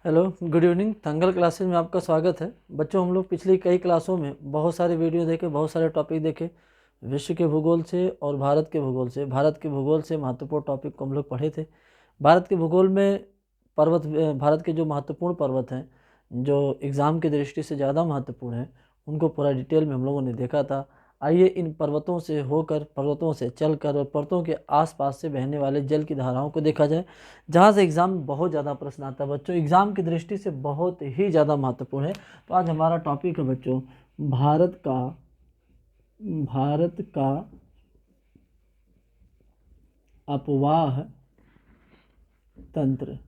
Hello, good evening. Dangal classes में आपका स्वागत है। बच्चों, हम लोग पिछली कई क्लासों में बहुत सारे वीडियो देखे, बहुत सारे टॉपिक देखे। विश्व के भूगोल से और भारत के भूगोल से महत्वपूर्ण टॉपिक को हम लोग पढ़े थे। भारत के भूगोल में पर्वत, भारत के जो महत्वपूर्ण पर्वत हैं, जो एग्ज़ाम की दृष्टि से ज़्यादा महत्वपूर्ण हैं, उनको पूरा डिटेल में हम लोगों ने देखा था। आइए इन पर्वतों से होकर, पर्वतों से चलकर और पर्वतों के आसपास से बहने वाले जल की धाराओं को देखा जाए, जहाँ से एग्ज़ाम में बहुत ज़्यादा प्रश्न आता है बच्चों, एग्ज़ाम की दृष्टि से बहुत ही ज़्यादा महत्वपूर्ण है। तो आज हमारा टॉपिक है बच्चों, भारत का अपवाह तंत्र।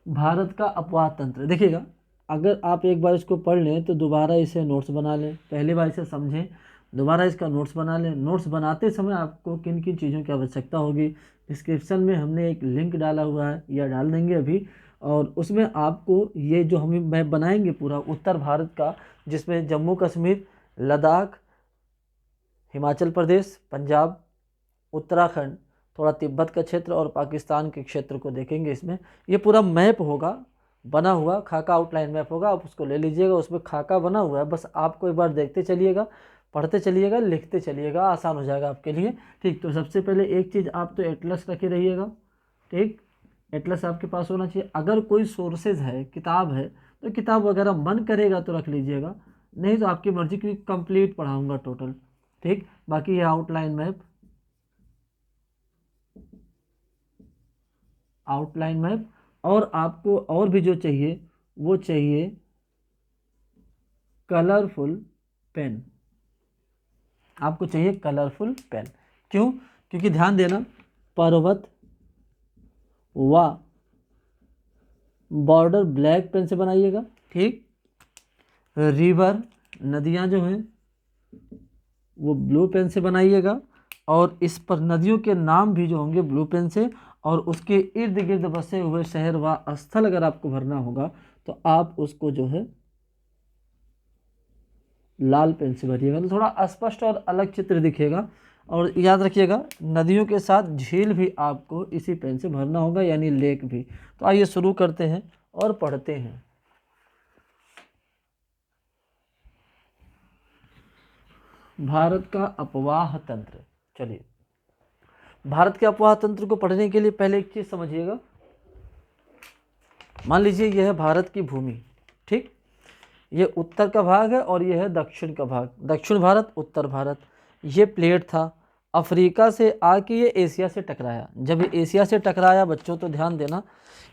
भारत का अपवाह तंत्र देखिएगा, अगर आप एक बार इसको पढ़ लें तो दोबारा इसे नोट्स बना लें, पहली बार इसे समझें, दोबारा इसका नोट्स बना लें। नोट्स बनाते समय आपको किन किन चीज़ों की आवश्यकता होगी, डिस्क्रिप्शन में हमने एक लिंक डाला हुआ है, या डाल देंगे अभी, और उसमें आपको ये जो हम मैप बनाएंगे पूरा उत्तर भारत का, जिसमें जम्मू कश्मीर, लद्दाख, हिमाचल प्रदेश, पंजाब, उत्तराखंड, थोड़ा तिब्बत का क्षेत्र और पाकिस्तान के क्षेत्र को देखेंगे। इसमें ये पूरा मैप होगा, बना हुआ खाका आउटलाइन मैप होगा। आप उसको ले लीजिएगा, उसमें खाका बना हुआ है, बस आपको एक बार देखते चलिएगा, पढ़ते चलिएगा, लिखते चलिएगा, आसान हो जाएगा आपके लिए। ठीक, तो सबसे पहले एक चीज़, आप तो एटलस रखे रहिएगा। ठीक, एटलस आपके पास होना चाहिए। अगर कोई सोर्सेज है, किताब है, तो किताब वगैरह मन करेगा तो रख लीजिएगा, नहीं तो आपकी मर्जी की, कंप्लीट पढ़ाऊँगा टोटल। ठीक, बाकी ये आउटलाइन मैप, और आपको और भी जो चाहिए वो चाहिए कलरफुल पेन। आपको चाहिए कलरफुल पेन। क्यों? क्योंकि ध्यान देना, पर्वत व बॉर्डर ब्लैक पेन से बनाइएगा। ठीक, रिवर, नदियां जो हैं वो ब्लू पेन से बनाइएगा, और इस पर नदियों के नाम भी जो होंगे ब्लू पेन से, और उसके इर्द गिर्द बसे हुए शहर व स्थल अगर आपको भरना होगा तो आप उसको जो है लाल पेन से भरिएगा, तो थोड़ा स्पष्ट और अलग चित्र दिखेगा। और याद रखिएगा, नदियों के साथ झील भी आपको इसी पेन से भरना होगा, यानी लेक भी। तो आइए शुरू करते हैं और पढ़ते हैं। भारत का अपवाह तंत्र। चलिए, भारत के अपवाह तंत्र को पढ़ने के लिए पहले एक चीज समझिएगा। मान लीजिए यह है भारत की भूमि। ठीक, ये उत्तर का भाग है और यह है दक्षिण का भाग, दक्षिण भारत, उत्तर भारत। ये प्लेट था, अफ्रीका से आके ये एशिया से टकराया। जब ये एशिया से टकराया बच्चों, तो ध्यान देना,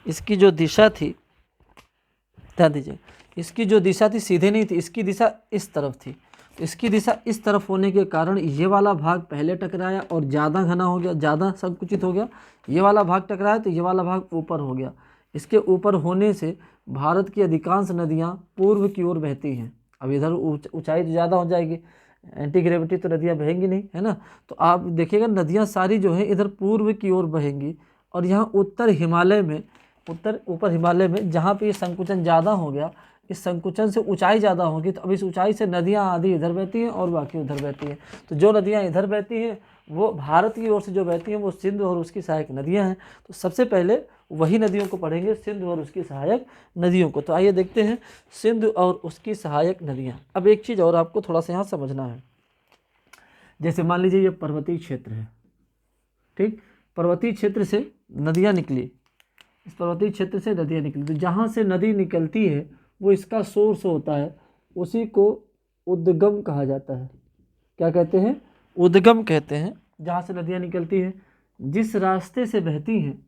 इसकी जो दिशा थी, ध्यान दीजिए, इसकी जो दिशा थी सीधे नहीं थी, इसकी दिशा इस तरफ थी। इसकी दिशा इस तरफ होने के कारण ये वाला भाग पहले टकराया और ज़्यादा घना हो गया, ज़्यादा संकुचित हो गया। ये वाला भाग टकराया तो ये वाला भाग ऊपर हो गया। इसके ऊपर होने से भारत की अधिकांश नदियाँ पूर्व की ओर बहती हैं। अब इधर ऊंचाई तो ज़्यादा हो जाएगी, एंटी ग्रेविटी तो नदियाँ बहेंगी नहीं, है ना। तो आप देखिएगा, नदियाँ सारी जो हैं इधर पूर्व की ओर बहेंगी, और यहाँ ऊपर हिमालय में जहाँ पे ये संकुचन ज़्यादा हो गया, इस संकुचन से ऊंचाई ज़्यादा होगी, तो अब इस ऊंचाई से नदियाँ आधी इधर बहती हैं और बाकी उधर बहती हैं। तो जो नदियाँ इधर बहती हैं वो भारत की ओर से जो बहती हैं वो सिंधु और उसकी सहायक नदियाँ हैं। तो सबसे पहले वही नदियों को पढ़ेंगे, सिंधु और उसकी सहायक नदियों को। तो आइए देखते हैं सिंधु और उसकी सहायक नदियाँ। अब एक चीज़ और आपको थोड़ा सा यहाँ समझना है। जैसे मान लीजिए ये पर्वतीय क्षेत्र है। ठीक, पर्वतीय क्षेत्र से नदियाँ निकली, इस पर्वतीय क्षेत्र से नदियाँ निकली, तो जहाँ से नदी निकलती है वो इसका सोर्स होता है, उसी को उद्गम कहा जाता है। क्या कहते हैं? उद्गम कहते हैं। जहाँ से नदियाँ निकलती हैं, जिस रास्ते से बहती हैं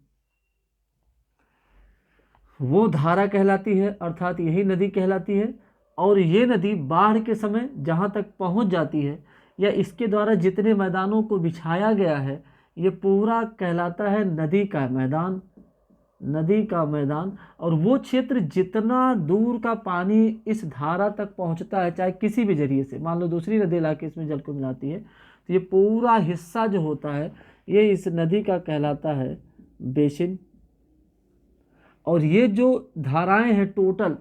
वो धारा कहलाती है, अर्थात यही नदी कहलाती है। और ये नदी बाढ़ के समय जहाँ तक पहुँच जाती है, या इसके द्वारा जितने मैदानों को बिछाया गया है, ये पूरा कहलाता है नदी का मैदान। नदी का मैदान। और वो क्षेत्र जितना दूर का पानी इस धारा तक पहुंचता है, चाहे किसी भी जरिए से, मान लो दूसरी नदी लाके इसमें जल को मिलाती है, तो ये पूरा हिस्सा जो होता है ये इस नदी का कहलाता है बेसिन। और ये जो धाराएं हैं टोटल,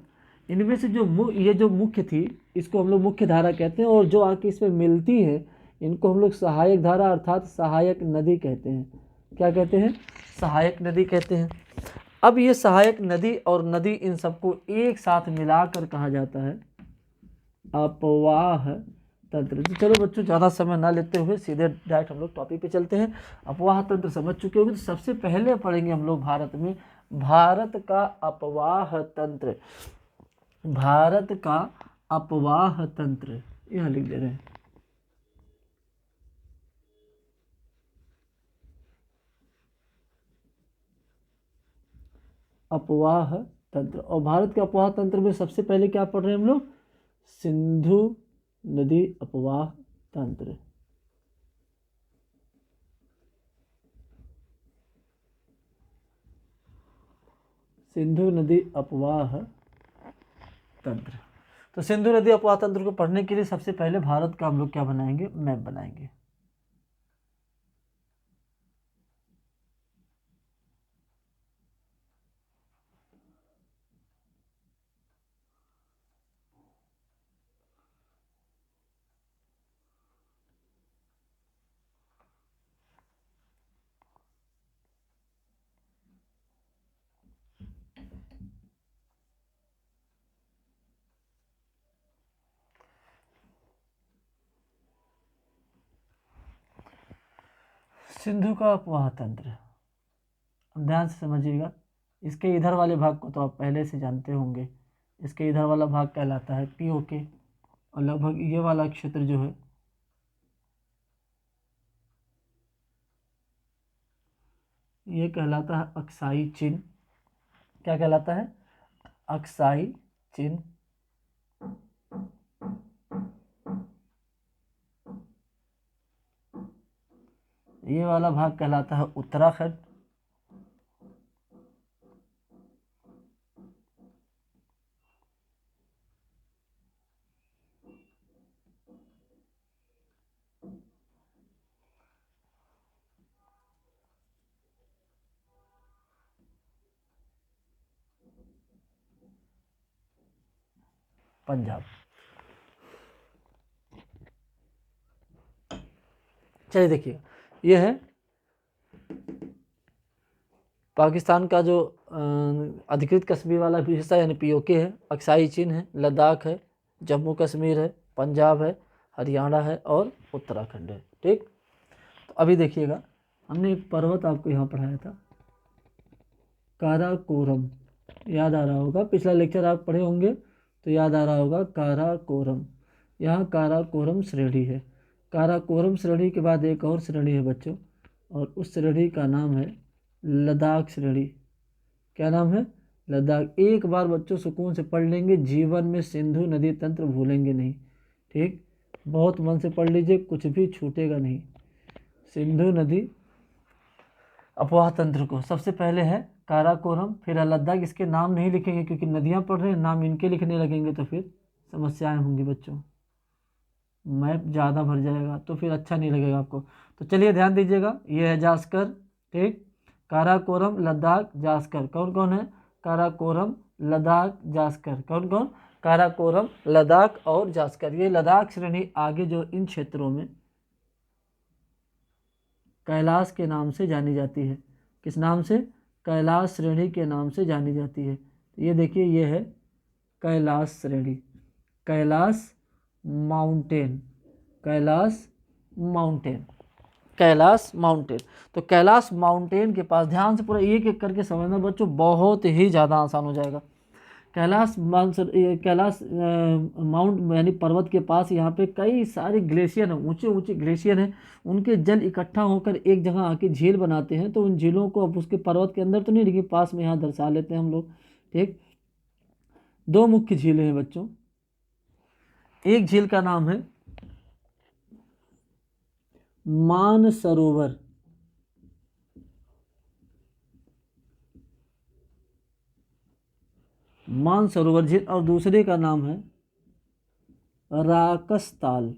इनमें से ये जो मुख्य थी, इसको हम लोग मुख्य धारा कहते हैं, और जो आके इसमें मिलती है इनको हम लोग सहायक धारा अर्थात सहायक नदी कहते हैं। क्या कहते हैं? सहायक नदी कहते हैं। अब ये सहायक नदी और नदी इन सबको एक साथ मिलाकर कहा जाता है अपवाह तंत्र। तो चलो बच्चों, ज़्यादा समय ना लेते हुए सीधे डायरेक्ट हम लोग टॉपिक पे चलते हैं। अपवाह तंत्र समझ चुके होंगे, तो सबसे पहले पढ़ेंगे हम लोग भारत में भारत का अपवाह तंत्र। भारत का अपवाह तंत्र यहाँ लिख दे रहे हैं। अपवाह तंत्र, और भारत के अपवाह तंत्र में सबसे पहले क्या पढ़ रहे हैं हम लोग? सिंधु नदी अपवाह तंत्र। सिंधु नदी अपवाह तंत्र। तो सिंधु नदी अपवाह तंत्र को पढ़ने के लिए सबसे पहले भारत का हम लोग क्या बनाएंगे? मैप बनाएंगे। सिंधु का अपवाह तंत्र, ध्यान से समझिएगा। इसके इधर वाले भाग को तो आप पहले से जानते होंगे। इसके इधर वाला भाग कहलाता है पीओके, और लगभग ये वाला क्षेत्र जो है ये कहलाता है अक्साई चिन्ह। क्या कहलाता है? अक्साई चिन्ह। ये वाला भाग कहलाता है उत्तराखंड। पंजाब। चलिए देखिए, ये है पाकिस्तान का जो अधिकृत कश्मीर वाला हिस्सा यानी पीओके है, अक्साई चिन्ह है, लद्दाख है, जम्मू कश्मीर है, पंजाब है, हरियाणा है और उत्तराखंड है। ठीक, तो अभी देखिएगा, हमने एक पर्वत आपको यहाँ पढ़ाया था, काराकोरम, याद आ रहा होगा। पिछला लेक्चर आप पढ़े होंगे तो याद आ रहा होगा काराकोरम। यहाँ काराकोरम श्रेणी है। काराकोरम श्रेणी के बाद एक और श्रेणी है बच्चों, और उस श्रेणी का नाम है लद्दाख श्रेणी। क्या नाम है? लद्दाख। एक बार बच्चों सुकून से पढ़ लेंगे, जीवन में सिंधु नदी तंत्र भूलेंगे नहीं। ठीक, बहुत मन से पढ़ लीजिए, कुछ भी छूटेगा नहीं। सिंधु नदी अपवाह तंत्र को सबसे पहले है काराकोरम, फिर लद्दाख। इसके नाम नहीं लिखेंगे क्योंकि नदियाँ पढ़ रहे हैं, नाम इनके लिखने लगेंगे तो फिर समस्याएं होंगी बच्चों, मैप ज़्यादा भर जाएगा तो फिर अच्छा नहीं लगेगा आपको। तो चलिए ध्यान दीजिएगा, ये है जास्कर। ठीक, काराकोरम, लद्दाख, जास्कर। कौन कौन है? काराकोरम, लद्दाख, जास्कर। कौन कौन? काराकोरम, लद्दाख और जास्कर। ये लद्दाख श्रेणी आगे जो इन क्षेत्रों में कैलाश के नाम से जानी जाती है। किस नाम से? कैलाश श्रेणी के नाम से जानी जाती है। ये देखिए, ये है कैलाश श्रेणी, Kailash mountain, Kailash mountain, Kailash mountain. तो कैलाश माउंटेन के पास, ध्यान से पूरा एक एक करके समझना बच्चों, बहुत ही ज़्यादा आसान हो जाएगा। कैलाश माउंट यानी पर्वत के पास यहाँ पे कई सारे ग्लेशियर हैं, ऊंचे ऊंचे ग्लेशियर हैं। उनके जल इकट्ठा होकर एक जगह आके झील बनाते हैं। तो उन झीलों को अब उसके पर्वत के अंदर तो नहीं, लेकिन पास में यहाँ दर्शा लेते हैं हम लोग। ठीक, दो मुख्य झीलें हैं बच्चों। एक झील का नाम है मानसरोवर, मानसरोवर झील, और दूसरे का नाम है राकसताल।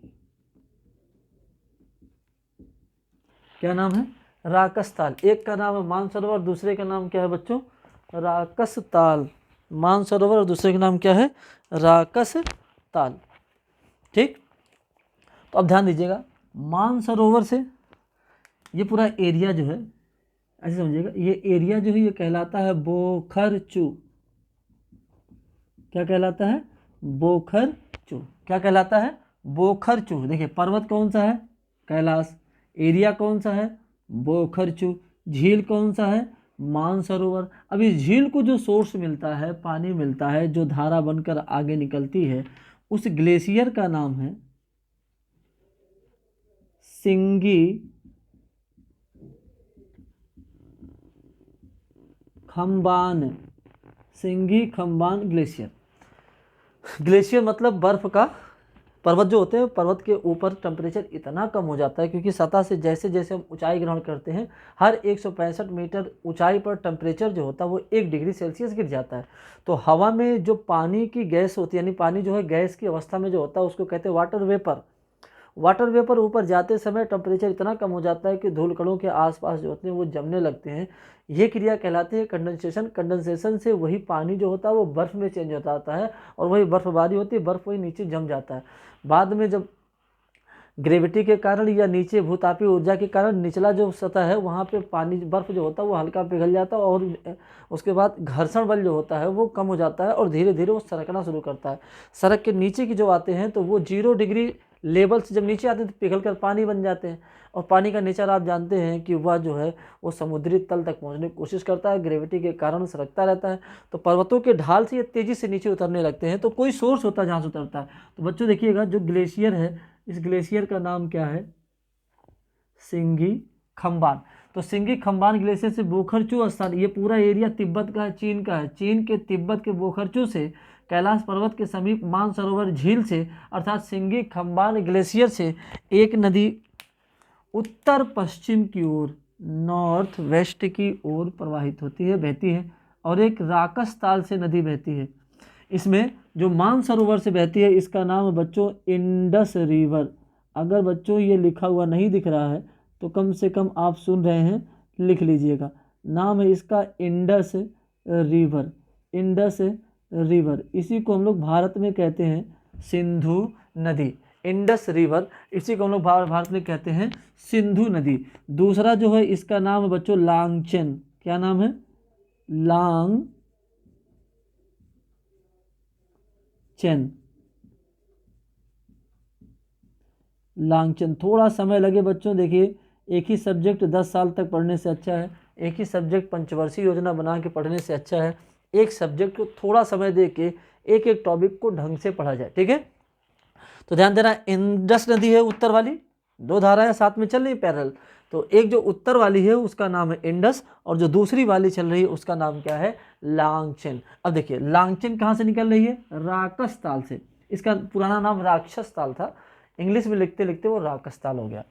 क्या नाम है? राकसताल। एक का नाम है मानसरोवर, दूसरे का नाम क्या है बच्चों? राकसताल। मानसरोवर और दूसरे का नाम क्या है? राकसताल। ठीक, तो अब ध्यान दीजिएगा, मानसरोवर से ये पूरा एरिया जो है ऐसे समझिएगा, ये एरिया जो है ये कहलाता है बोखरचू। क्या कहलाता है? बोखरचू। क्या कहलाता है? बोखरचू। देखिए पर्वत कौन सा है? कैलाश। एरिया कौन सा है? बोखरचू। झील कौन सा है? मानसरोवर। अब इस झील को जो सोर्स मिलता है, पानी मिलता है, जो धारा बनकर आगे निकलती है, उस ग्लेशियर का नाम है सिंगी खम्बान। सिंगी खम्बान ग्लेशियर। ग्लेशियर मतलब बर्फ का, पर्वत जो होते हैं, पर्वत के ऊपर टेम्परेचर इतना कम हो जाता है क्योंकि सतह से जैसे जैसे हम ऊंचाई ग्रहण करते हैं, हर 165 मीटर ऊंचाई पर टेम्परेचर जो होता है वो 1 डिग्री सेल्सियस गिर जाता है। तो हवा में जो पानी की गैस होती है, यानी पानी जो है गैस की अवस्था में जो होता है, उसको कहते हैं वाटर वेपर। वाटर वेपर ऊपर जाते समय टेम्परेचर इतना कम हो जाता है कि धूल कणों के आसपास जो होते हैं वो जमने लगते हैं। ये क्रिया कहलाती है कंडेंसेशन। कंडेंसेशन से वही पानी जो होता है वो बर्फ़ में चेंज होता आता है और वही बर्फबारी होती है, बर्फ़ वही नीचे जम जाता है। बाद में जब ग्रेविटी के कारण या नीचे भूतापीय ऊर्जा के कारण निचला जो सतह है वहाँ पे पानी बर्फ़ जो होता है वो हल्का पिघल जाता है और उसके बाद घर्षण बल जो होता है वो कम हो जाता है और धीरे धीरे वो सरकना शुरू करता है। सड़क के नीचे की जो आते हैं तो वो 0 डिग्री लेवल से जब नीचे आते हैं तो पिघल कर पानी बन जाते हैं। और पानी का नेचर आप जानते हैं कि वह जो है वो समुद्री तल तक पहुंचने की कोशिश करता है, ग्रेविटी के कारण सरकता रहता है। तो पर्वतों के ढाल से ये तेज़ी से नीचे उतरने लगते हैं, तो कोई सोर्स होता है जहाँ से उतरता है। तो बच्चों देखिएगा, जो ग्लेशियर है, इस ग्लेशियर का नाम क्या है? सिंगी खम्बान। तो सिंगी खम्बान ग्लेशियर से बोखरचू स्थान, ये पूरा एरिया तिब्बत का है, चीन का है। चीन के तिब्बत के बोखरचू से कैलाश पर्वत के समीप मानसरोवर झील से अर्थात सिंगी खम्बान ग्लेशियर से एक नदी उत्तर पश्चिम की ओर, नॉर्थ वेस्ट की ओर प्रवाहित होती है, बहती है। और एक राकस ताल से नदी बहती है। इसमें जो मानसरोवर से बहती है इसका नाम है बच्चों इंडस रिवर। अगर बच्चों ये लिखा हुआ नहीं दिख रहा है तो कम से कम आप सुन रहे हैं, लिख लीजिएगा। नाम है इसका इंडस रिवर। इंडस रिवर, इसी को हम लोग भारत में कहते हैं सिंधु नदी। इंडस रिवर, इसी को हम लोग भारत में कहते हैं सिंधु नदी। दूसरा जो है इसका नाम है बच्चों लांगचेन। क्या नाम है? लांगचेन। लांगचेन। थोड़ा समय लगे बच्चों, देखिए एक ही सब्जेक्ट 10 साल तक पढ़ने से अच्छा है, एक ही सब्जेक्ट पंचवर्षीय योजना बना के पढ़ने से अच्छा है एक सब्जेक्ट को थोड़ा समय दे के एक एक टॉपिक को ढंग से पढ़ा जाए। ठीक है, तो ध्यान देना, इंडस नदी है उत्तर वाली, 2 धाराएं साथ में चल रही पैरेलल। तो एक जो उत्तर वाली है उसका नाम है इंडस और जो दूसरी वाली चल रही है उसका नाम क्या है? लांगचेन। अब देखिए लांगचेन कहाँ से निकल रही है? राकस ताल से। इसका पुराना नाम राक्षस ताल था, इंग्लिश में लिखते लिखते वो राकस ताल हो गया।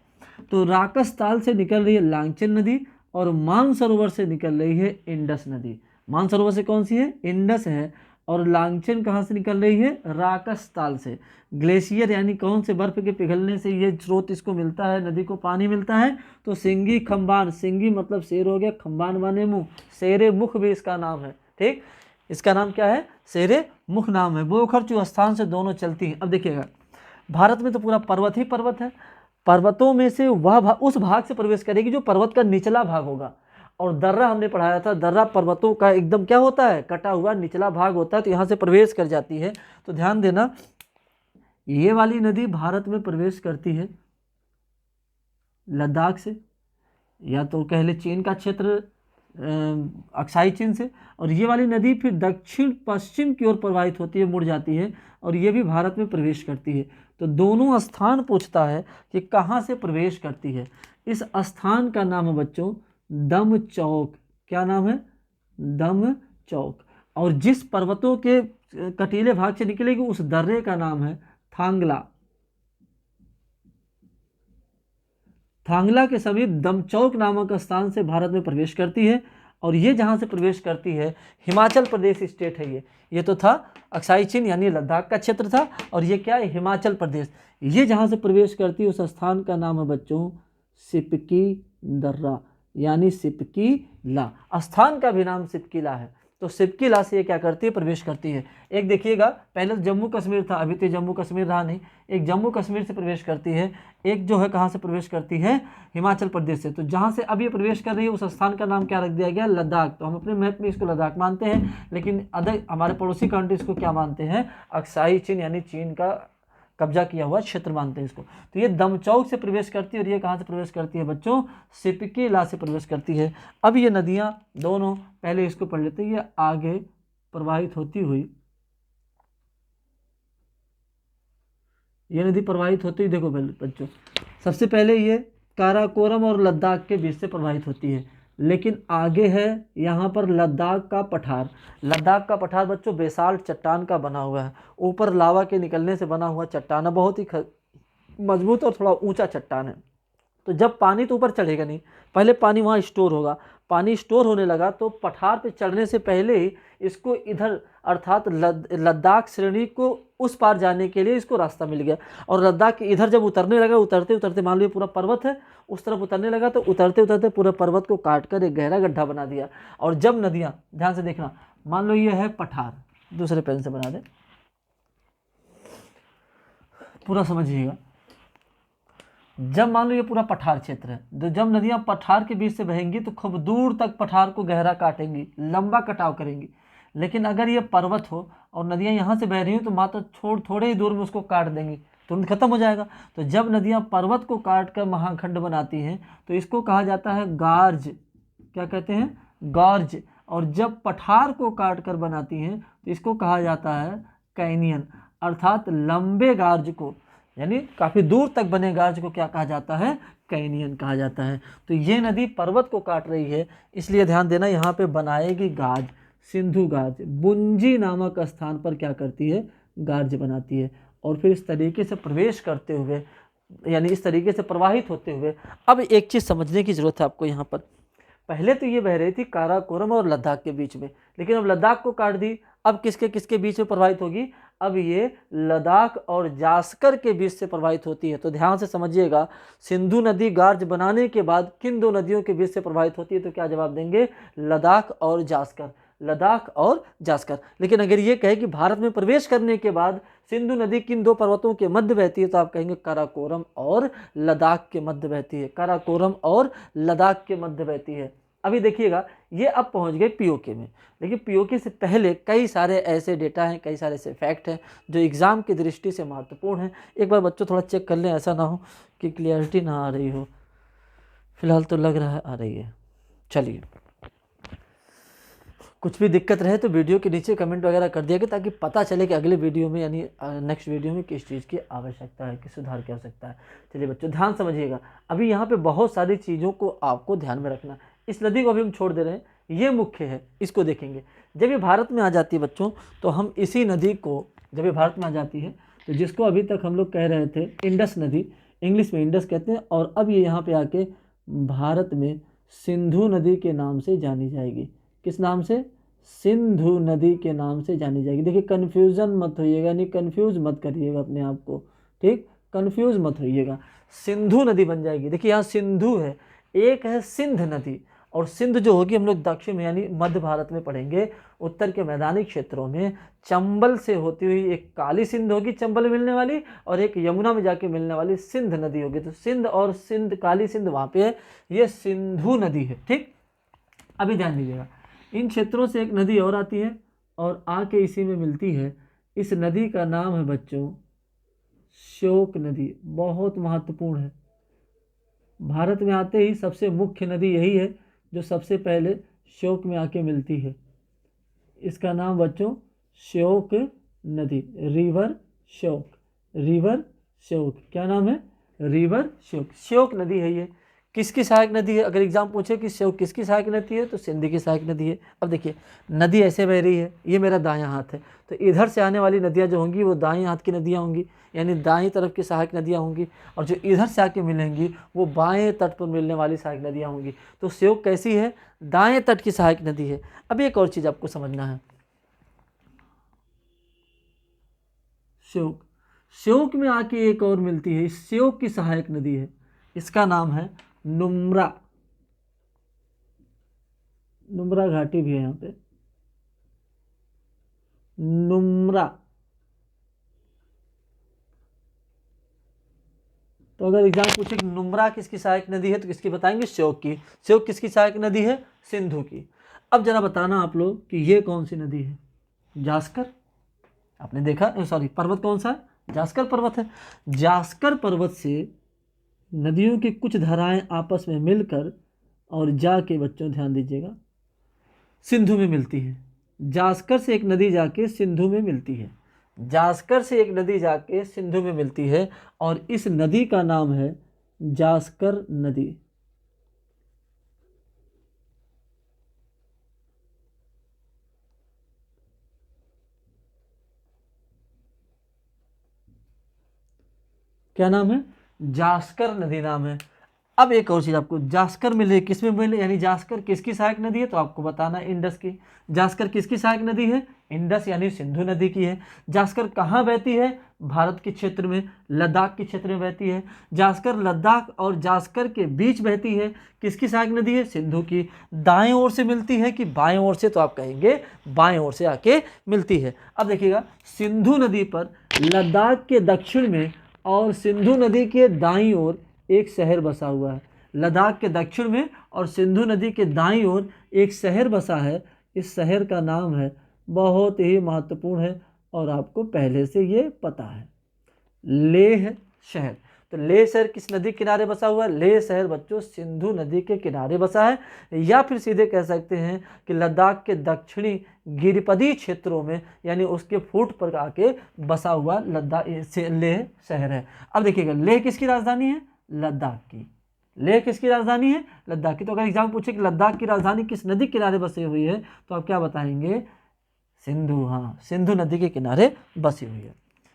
तो राकस ताल से निकल रही है लांगचेन नदी और मानसरोवर से निकल रही है इंडस नदी। मानसरोवर से कौन सी है? इंडस है। और लांगचेन कहाँ से निकल रही है? राकस ताल से। ग्लेशियर यानी कौन से बर्फ के पिघलने से ये स्रोत इसको मिलता है, नदी को पानी मिलता है? तो सिंगी खम्बान। सिंगी मतलब शेर हो गया, खम्बान माने मुंह, शेरे मुख भी इसका नाम है। ठीक, इसका नाम क्या है? शेरे मुख नाम है। बोखरचू स्थान से दोनों चलती हैं। अब देखिएगा, भारत में तो पूरा पर्वत ही पर्वत है। पर्वतों में से वह उस भाग से प्रवेश करेगी जो पर्वत का निचला भाग होगा। और दर्रा हमने पढ़ाया था, दर्रा पर्वतों का एकदम क्या होता है? कटा हुआ निचला भाग होता है, तो यहाँ से प्रवेश कर जाती है। तो ध्यान देना, ये वाली नदी भारत में प्रवेश करती है लद्दाख से, या तो कह ले चीन का क्षेत्र अक्साई चीन से, और ये वाली नदी फिर दक्षिण पश्चिम की ओर प्रवाहित होती है, मुड़ जाती है और ये भी भारत में प्रवेश करती है। तो दोनों स्थान पूछता है कि कहाँ से प्रवेश करती है। इस स्थान का नाम है बच्चों दम चौक। क्या नाम है? दम चौक। और जिस पर्वतों के कटीले भाग से निकलेगी उस दर्रे का नाम है थांगला। थांगला के समीप दमचौक नामक स्थान से भारत में प्रवेश करती है। और ये जहाँ से प्रवेश करती है, हिमाचल प्रदेश स्टेट है। ये तो था अक्साई चीन यानी लद्दाख का क्षेत्र था, और ये क्या है? हिमाचल प्रदेश। ये जहाँ से प्रवेश करती है उस स्थान का नाम है बच्चों सिपकी दर्रा यानी सिपकी ला। स्थान का भी नाम सिपकी ला है। तो सिपकी ला से ये क्या करती है, प्रवेश करती है। एक देखिएगा, पहले तो जम्मू कश्मीर था, अभी तो जम्मू कश्मीर रहा नहीं। एक जम्मू कश्मीर से प्रवेश करती है, एक जो है कहाँ से प्रवेश करती है, हिमाचल प्रदेश से। तो जहाँ से अब ये प्रवेश कर रही है उस स्थान का नाम क्या रख दिया गया, लद्दाख। तो हम अपने मैप में इसको लद्दाख मानते हैं, लेकिन अदर हमारे पड़ोसी कंट्रीज को क्या मानते हैं, अक्साई चीन, यानी चीन का कब्जा किया हुआ क्षेत्र मानते हैं इसको। तो ये दमचौक से प्रवेश करती है और ये कहाँ से प्रवेश करती है बच्चों, सिपकी ला से प्रवेश करती है। अब ये नदियाँ दोनों, पहले इसको पढ़ लेते हैं, ये आगे प्रवाहित होती हुई, ये नदी प्रवाहित होती हुई, देखो बच्चों, सबसे पहले ये काराकोरम और लद्दाख के बीच से प्रवाहित होती है, लेकिन आगे है यहाँ पर लद्दाख का पठार। लद्दाख का पठार बच्चों बेसाल्ट चट्टान का बना हुआ है, ऊपर लावा के निकलने से बना हुआ चट्टान है, बहुत ही मजबूत और थोड़ा ऊंचा चट्टान है। तो जब पानी तो ऊपर चढ़ेगा नहीं, पहले पानी वहाँ स्टोर होगा, पानी स्टोर होने लगा तो पठार पे चढ़ने से पहले ही इसको इधर अर्थात लद्दाख श्रेणी को उस पार जाने के लिए इसको रास्ता मिल गया। और लद्दाख के इधर जब उतरने लगा, उतरते उतरते मान लो पूरा पर्वत है, उस तरफ उतरने लगा तो उतरते उतरते पूरे पर्वत को काट कर एक गहरा गड्ढा बना दिया। और जब नदियाँ, ध्यान से देखना, मान लो ये है पठार, दूसरे पेन से बना दे, पूरा समझिएगा। जब मान लो ये पूरा पठार क्षेत्र है, तो जब नदियाँ पठार के बीच से बहेंगी तो खूब दूर तक पठार को गहरा काटेंगी, लंबा कटाव करेंगी। लेकिन अगर ये पर्वत हो और नदियाँ यहाँ से बह रही हो तो मात्र थोड़े ही दूर में उसको काट देंगी, तुरंत खत्म हो जाएगा। तो जब नदियाँ पर्वत को काट कर महाखंड बनाती हैं तो इसको कहा जाता है गार्ज, क्या कहते हैं, गॉर्ज। और जब पठार को काट कर बनाती हैं तो इसको कहा जाता है कैनियन, अर्थात लंबे गार्ज को, यानी काफ़ी दूर तक बने गार्ज को क्या कहा जाता है, कैनियन कहा जाता है। तो ये नदी पर्वत को काट रही है, इसलिए ध्यान देना यहाँ पे बनाएगी गार्ज, सिंधु गार्ज, बुंजी नामक स्थान पर क्या करती है, गार्ज बनाती है। और फिर इस तरीके से प्रवेश करते हुए, यानी इस तरीके से प्रवाहित होते हुए, अब एक चीज़ समझने की ज़रूरत है आपको यहाँ पर। पहले तो ये बह रही थी काराकोरम और लद्दाख के बीच में, लेकिन अब लद्दाख को काट दी, अब किसके किसके बीच में प्रवाहित होगी, अब ये लद्दाख और जास्कर के बीच से प्रवाहित होती है। तो ध्यान से समझिएगा, सिंधु नदी गार्ज बनाने के बाद किन दो नदियों के बीच से प्रवाहित होती है, तो क्या जवाब देंगे, लद्दाख और जास्कर, लद्दाख और जास्कर। लेकिन अगर ये कहे कि भारत में प्रवेश करने के बाद सिंधु नदी किन दो पर्वतों के मध्य बहती है, तो आप कहेंगे काराकोरम और लद्दाख के मध्य बहती है, काराकोरम और लद्दाख के मध्य बहती है। अभी देखिएगा, ये अब पहुंच गए पीओके में, लेकिन पीओके से पहले कई सारे ऐसे डेटा हैं, कई सारे ऐसे फैक्ट हैं जो एग्ज़ाम की दृष्टि से महत्वपूर्ण हैं। एक बार बच्चों थोड़ा चेक कर लें, ऐसा ना हो कि क्लियरिटी ना आ रही हो। फिलहाल तो लग रहा है आ रही है। चलिए, कुछ भी दिक्कत रहे तो वीडियो के नीचे कमेंट वगैरह कर दिया, ताकि पता चले कि अगले वीडियो में, यानी नेक्स्ट वीडियो में किस चीज़ की आवश्यकता है, किस सुधार की आवश्यकता है। चलिए बच्चों, ध्यान समझिएगा, अभी यहाँ पे बहुत सारी चीज़ों को आपको ध्यान में रखना। इस नदी को अभी हम छोड़ दे रहे हैं, ये मुख्य है, इसको देखेंगे। जब ये भारत में आ जाती है बच्चों, तो हम इसी नदी को, जब ये भारत में आ जाती है तो जिसको अभी तक हम लोग कह रहे थे इंडस नदी, इंग्लिश में इंडस कहते हैं, और अब ये यहाँ पे आके भारत में सिंधु नदी के नाम से जानी जाएगी। किस नाम से, सिंधु नदी के नाम से जानी जाएगी। देखिए, कन्फ्यूज़न मत होइएगा, यानी कन्फ्यूज़ मत करिएगा अपने आप को, ठीक, कन्फ्यूज़ मत होइएगा, सिंधु नदी बन जाएगी। देखिए यहाँ सिंधु है, एक है सिंध नदी, और सिंध जो होगी हम लोग दक्षिण में यानी मध्य भारत में पढ़ेंगे, उत्तर के मैदानी क्षेत्रों में चंबल से होती हुई एक काली सिंध होगी, चंबल में मिलने वाली, और एक यमुना में जाके मिलने वाली सिंध नदी होगी। तो सिंध और सिंध, काली सिंध वहाँ पे है, ये सिंधु नदी है, ठीक। अभी ध्यान दीजिएगा, इन क्षेत्रों से एक नदी और आती है और आके इसी में मिलती है। इस नदी का नाम है बच्चों श्योक नदी, बहुत महत्वपूर्ण है। भारत में आते ही सबसे मुख्य नदी यही है जो सबसे पहले श्योक में आके मिलती है। इसका नाम बच्चों श्योक नदी, रिवर श्योक, रिवर श्योक, क्या नाम है, रिवर श्योक, श्योक नदी है ये। किसकी सहायक नदी है, अगर एग्जाम पूछे कि श्योक किसकी सहायक नदी है, तो सिंध की सहायक नदी है। अब देखिए, नदी ऐसे बह रही है, ये मेरा दायां हाथ है, तो इधर से आने वाली नदियाँ जो होंगी वो दाएं हाथ की नदियाँ होंगी, यानी दाएं तरफ की सहायक नदियाँ होंगी, और जो इधर से आके मिलेंगी वो बाएं तट पर मिलने वाली सहायक नदियाँ होंगी। तो श्योक कैसी है, दाएं तट की सहायक नदी है। अब एक और चीज़ आपको समझना है, श्योक, श्योक में आके एक और मिलती है, इस श्योक की सहायक नदी है, इसका नाम है नुम्रा, नुम्रा घाटी भी है यहाँ पे, नुम्रा। तो अगर एग्जाम पूछे कि नुम्रा किसकी सहायक नदी है तो किसकी बताएंगे? श्योक की। श्योक किसकी सहायक नदी है? सिंधु की। अब जरा बताना आप लोग कि ये कौन सी नदी है? जास्कर। आपने देखा, सॉरी, पर्वत कौन सा है? जास्कर पर्वत है। जास्कर पर्वत से नदियों की कुछ धाराएं आपस में मिलकर और जाके, बच्चों ध्यान दीजिएगा, सिंधु में मिलती है। जास्कर से एक नदी जाके सिंधु में मिलती है। जास्कर से एक नदी जाके सिंधु में मिलती है और इस नदी का नाम है जास्कर नदी। क्या नाम है? जास्कर नदी नाम है। अब एक और चीज़ आपको, जास्कर मिले किस में मिले, यानी जास्कर किसकी सहायक नदी है तो आपको बताना है इंडस की। जास्कर किसकी सहायक नदी है? इंडस यानी सिंधु नदी की है। जास्कर कहाँ बहती है? भारत के क्षेत्र में, लद्दाख के क्षेत्र में बहती है। जास्कर लद्दाख और जास्कर के बीच बहती है। किसकी सहायक नदी है? सिंधु की। दाएं ओर से मिलती है कि बाएं ओर से? तो आप कहेंगे बाएं ओर से आके मिलती है। अब देखिएगा, सिंधु नदी पर लद्दाख के दक्षिण में और सिंधु नदी के दाईं ओर एक शहर बसा हुआ है। लद्दाख के दक्षिण में और सिंधु नदी के दाईं ओर एक शहर बसा है। इस शहर का नाम है, बहुत ही महत्वपूर्ण है और आपको पहले से ये पता है, लेह शहर। तो लेह शहर किस नदी के किनारे बसा हुआ है? लेह शहर बच्चों सिंधु नदी के किनारे बसा है। या फिर सीधे कह सकते हैं कि लद्दाख के दक्षिणी गिरिपदी क्षेत्रों में, यानी उसके फुट पर आके बसा हुआ लद्दाख लेह शहर है। अब देखिएगा, लेह किसकी राजधानी है? लद्दाख की। लेह किसकी राजधानी है? लद्दाख की। तो अगर एग्जाम पूछे कि लद्दाख की राजधानी किस नदी के किनारे बसी हुई है तो आप क्या बताएंगे? सिंधु। हाँ, सिंधु नदी के किनारे बसी हुई है।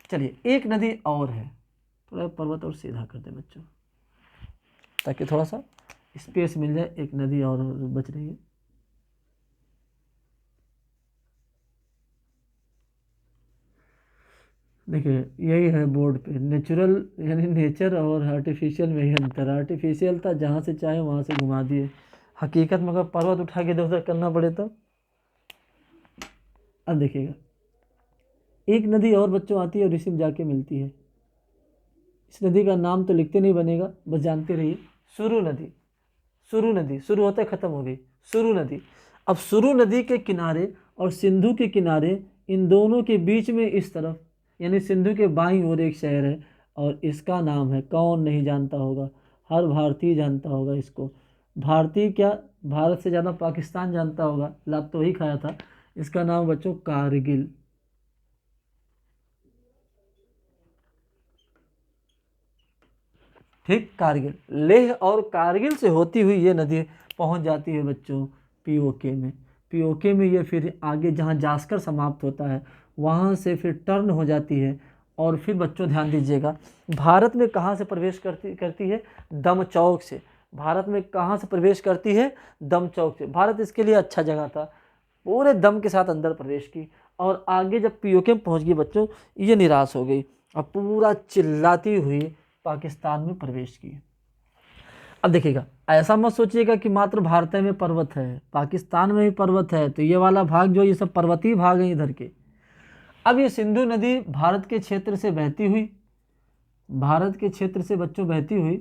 चलिए, एक नदी और है, थोड़ा पर्वत और सीधा कर दे बच्चों ताकि थोड़ा सा स्पेस मिल जाए। एक नदी और बच रही है। देखिए, यही है बोर्ड पे, नेचुरल यानी नेचर और आर्टिफिशियल में ही अंतर। आर्टिफिशियल था जहाँ से चाहे वहाँ से घुमा दिए, हकीकत में अगर पर्वत उठा के इधर उधर करना पड़े तो। अब देखिएगा, एक नदी और बच्चों आती है और इसी में जाके मिलती है। इस नदी का नाम तो लिखते नहीं बनेगा, बस जानते रहिए, सुरु नदी। सुरु नदी, शुरू होता है खत्म हो गई, सुरु नदी। अब सुरु नदी के किनारे और सिंधु के किनारे, इन दोनों के बीच में इस तरफ, यानी सिंधु के बाईं ओर एक शहर है और इसका नाम है, कौन नहीं जानता होगा, हर भारतीय जानता होगा इसको। भारतीय क्या, भारत से ज़्यादा पाकिस्तान जानता होगा, लात तो ही खाया था। इसका नाम बच्चों कारगिल। ठीक, कारगिल। लेह और कारगिल से होती हुई ये नदी पहुंच जाती है बच्चों पीओके में। पीओके में ये फिर आगे जहाँ जास्कर समाप्त होता है वहाँ से फिर टर्न हो जाती है और फिर बच्चों ध्यान दीजिएगा, भारत में कहाँ से प्रवेश करती है? दमचौक से। भारत में कहाँ से प्रवेश करती है? दमचौक से। भारत इसके लिए अच्छा जगह था, पूरे दम के साथ अंदर प्रवेश की और आगे जब पीओके में पहुँच गई बच्चों, ये निराश हो गई और पूरा चिल्लाती हुई पाकिस्तान में प्रवेश किए। अब देखिएगा, ऐसा मत सोचिएगा कि मात्र भारत में पर्वत है, पाकिस्तान में भी पर्वत है, तो ये वाला भाग जो, ये सब पर्वतीय भाग हैं इधर के। अब ये सिंधु नदी भारत के क्षेत्र से बहती हुई, भारत के क्षेत्र से बच्चों बहती हुई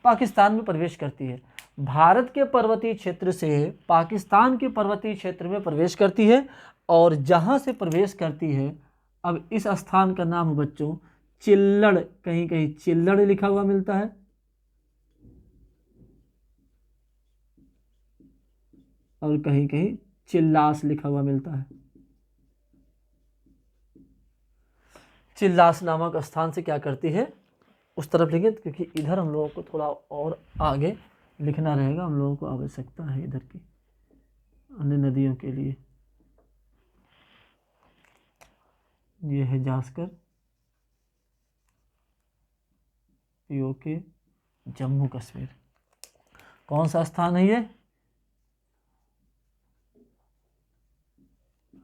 पाकिस्तान में प्रवेश करती है। भारत के पर्वतीय क्षेत्र से पाकिस्तान के पर्वतीय क्षेत्र में प्रवेश करती है और जहाँ से प्रवेश करती है, अब इस स्थान का नाम है बच्चों चिल्लड़। कहीं कहीं चिल्लड़ लिखा हुआ मिलता है और कहीं कहीं चिल्लास लिखा हुआ मिलता है। चिल्लास नामक स्थान से क्या करती है? उस तरफ लिखे, क्योंकि इधर हम लोगों को थोड़ा और आगे लिखना रहेगा, हम लोगों को आवश्यकता है इधर की अन्य नदियों के लिए। ये है जास्कर, पीओके, जम्मू कश्मीर। कौन सा स्थान है ये?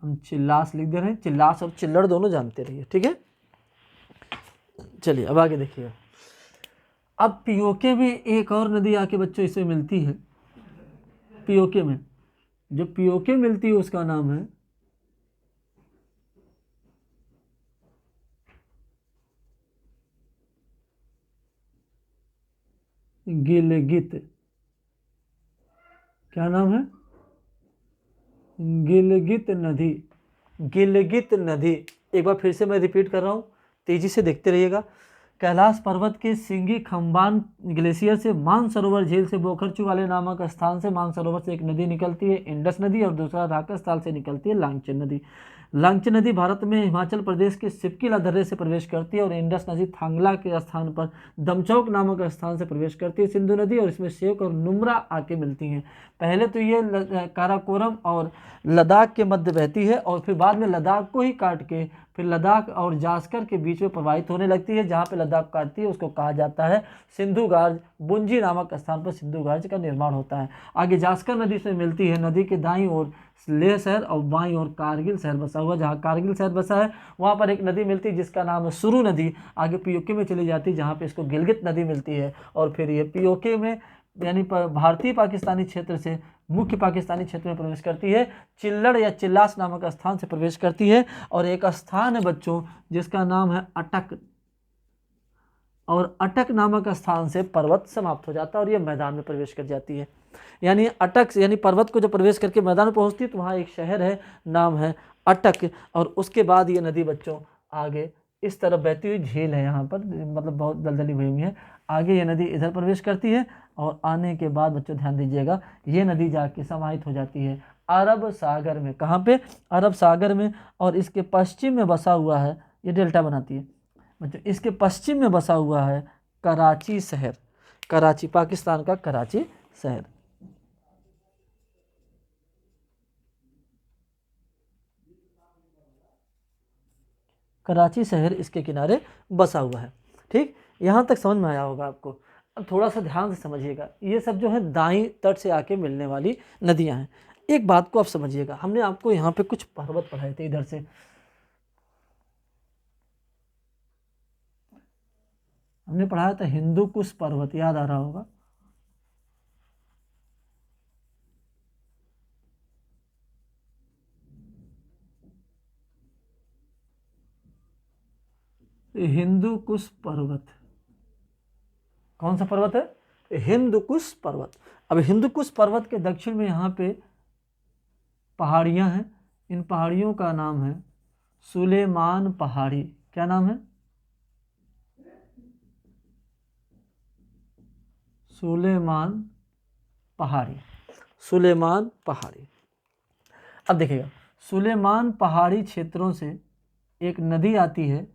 हम चिल्लास लिख दे रहे हैं, चिल्लास और चिल्लड़ दोनों जानते रहिए, ठीक है। चलिए अब आगे देखिए। अब पीओके में एक और नदी आके बच्चों इसमें मिलती है। पीओके में जो पीओके मिलती है उसका नाम है गिलगित, क्या नाम है? गिलगित नदी। गिलगित नदी, एक बार फिर से मैं रिपीट कर रहा हूँ, तेजी से देखते रहिएगा। कैलाश पर्वत के सिंगी खम्बान ग्लेशियर से मानसरोवर झील से बोखरचू वाले नामक स्थान से मानसरोवर से एक नदी निकलती है, इंडस नदी, और दूसरा राकस ताल से निकलती है लांगचन नदी। लांगचन नदी भारत में हिमाचल प्रदेश के सिपकिला दर्रे से प्रवेश करती है और इंडस नदी थांगला के स्थान पर दमचौक नामक स्थान से प्रवेश करती है। सिंधु नदी और इसमें शेख और नुम्रा आके मिलती हैं। पहले तो ये काराकोरम और लद्दाख के मध्य बहती है और फिर बाद में लद्दाख को ही काट के फिर लद्दाख और जास्कर के बीच में प्रवाहित होने लगती है। जहाँ पे लद्दाख काटती है उसको कहा जाता है सिंधु गार्ज। बुंजी नामक स्थान पर सिंधु गार्ज का निर्माण होता है। आगे जास्कर नदी से मिलती है। नदी के दाईं ओर लेह शहर और बाईं ओर कारगिल शहर बसा हुआ। जहाँ कारगिल शहर बसा है वहाँ पर एक नदी मिलती है जिसका नाम है सुरु नदी। आगे पीओके में चली जाती है जहाँ पे इसको गिलगित नदी मिलती है और फिर ये पीओके में यानी भारतीय पाकिस्तानी क्षेत्र से मुख्य पाकिस्तानी क्षेत्र में प्रवेश करती है। चिल्लड़ या चिल्लास नामक स्थान से प्रवेश करती है और एक स्थान है बच्चों जिसका नाम है अटक, और अटक नामक स्थान से पर्वत समाप्त हो जाता है और ये मैदान में प्रवेश कर जाती है। यानी अटक यानी पर्वत को जब प्रवेश करके मैदान में पहुंचती है तो वहाँ एक शहर है, नाम है अटक, और उसके बाद ये नदी बच्चों आगे इस तरफ बहती हुई झील है, यहाँ पर मतलब बहुत दलदली भूमि है। आगे ये नदी इधर प्रवेश करती है और आने के बाद बच्चों ध्यान दीजिएगा ये नदी जाके समाहित हो जाती है अरब सागर में। कहाँ पे? अरब सागर में। और इसके पश्चिम में बसा हुआ है, ये डेल्टा बनाती है बच्चों, इसके पश्चिम में बसा हुआ है कराची शहर। कराची, पाकिस्तान का कराची शहर। कराची शहर इसके किनारे बसा हुआ है। ठीक, यहाँ तक समझ में आया होगा आपको। अब थोड़ा सा ध्यान से समझिएगा, ये सब जो है दाईं तट से आके मिलने वाली नदियाँ हैं। एक बात को आप समझिएगा, हमने आपको यहाँ पे कुछ पर्वत पढ़ाए थे इधर से, हमने पढ़ाया था हिंदू कुश पर्वत, याद आ रहा होगा। हिंदू कुश पर्वत, कौन सा पर्वत है? हिंदू कुश पर्वत। अब हिंदू कुश पर्वत के दक्षिण में यहाँ पे पहाड़ियाँ हैं। इन पहाड़ियों का नाम है सुलेमान पहाड़ी। क्या नाम है? सुलेमान पहाड़ी। सुलेमान पहाड़ी। अब देखिएगा, सुलेमान पहाड़ी क्षेत्रों से एक नदी आती है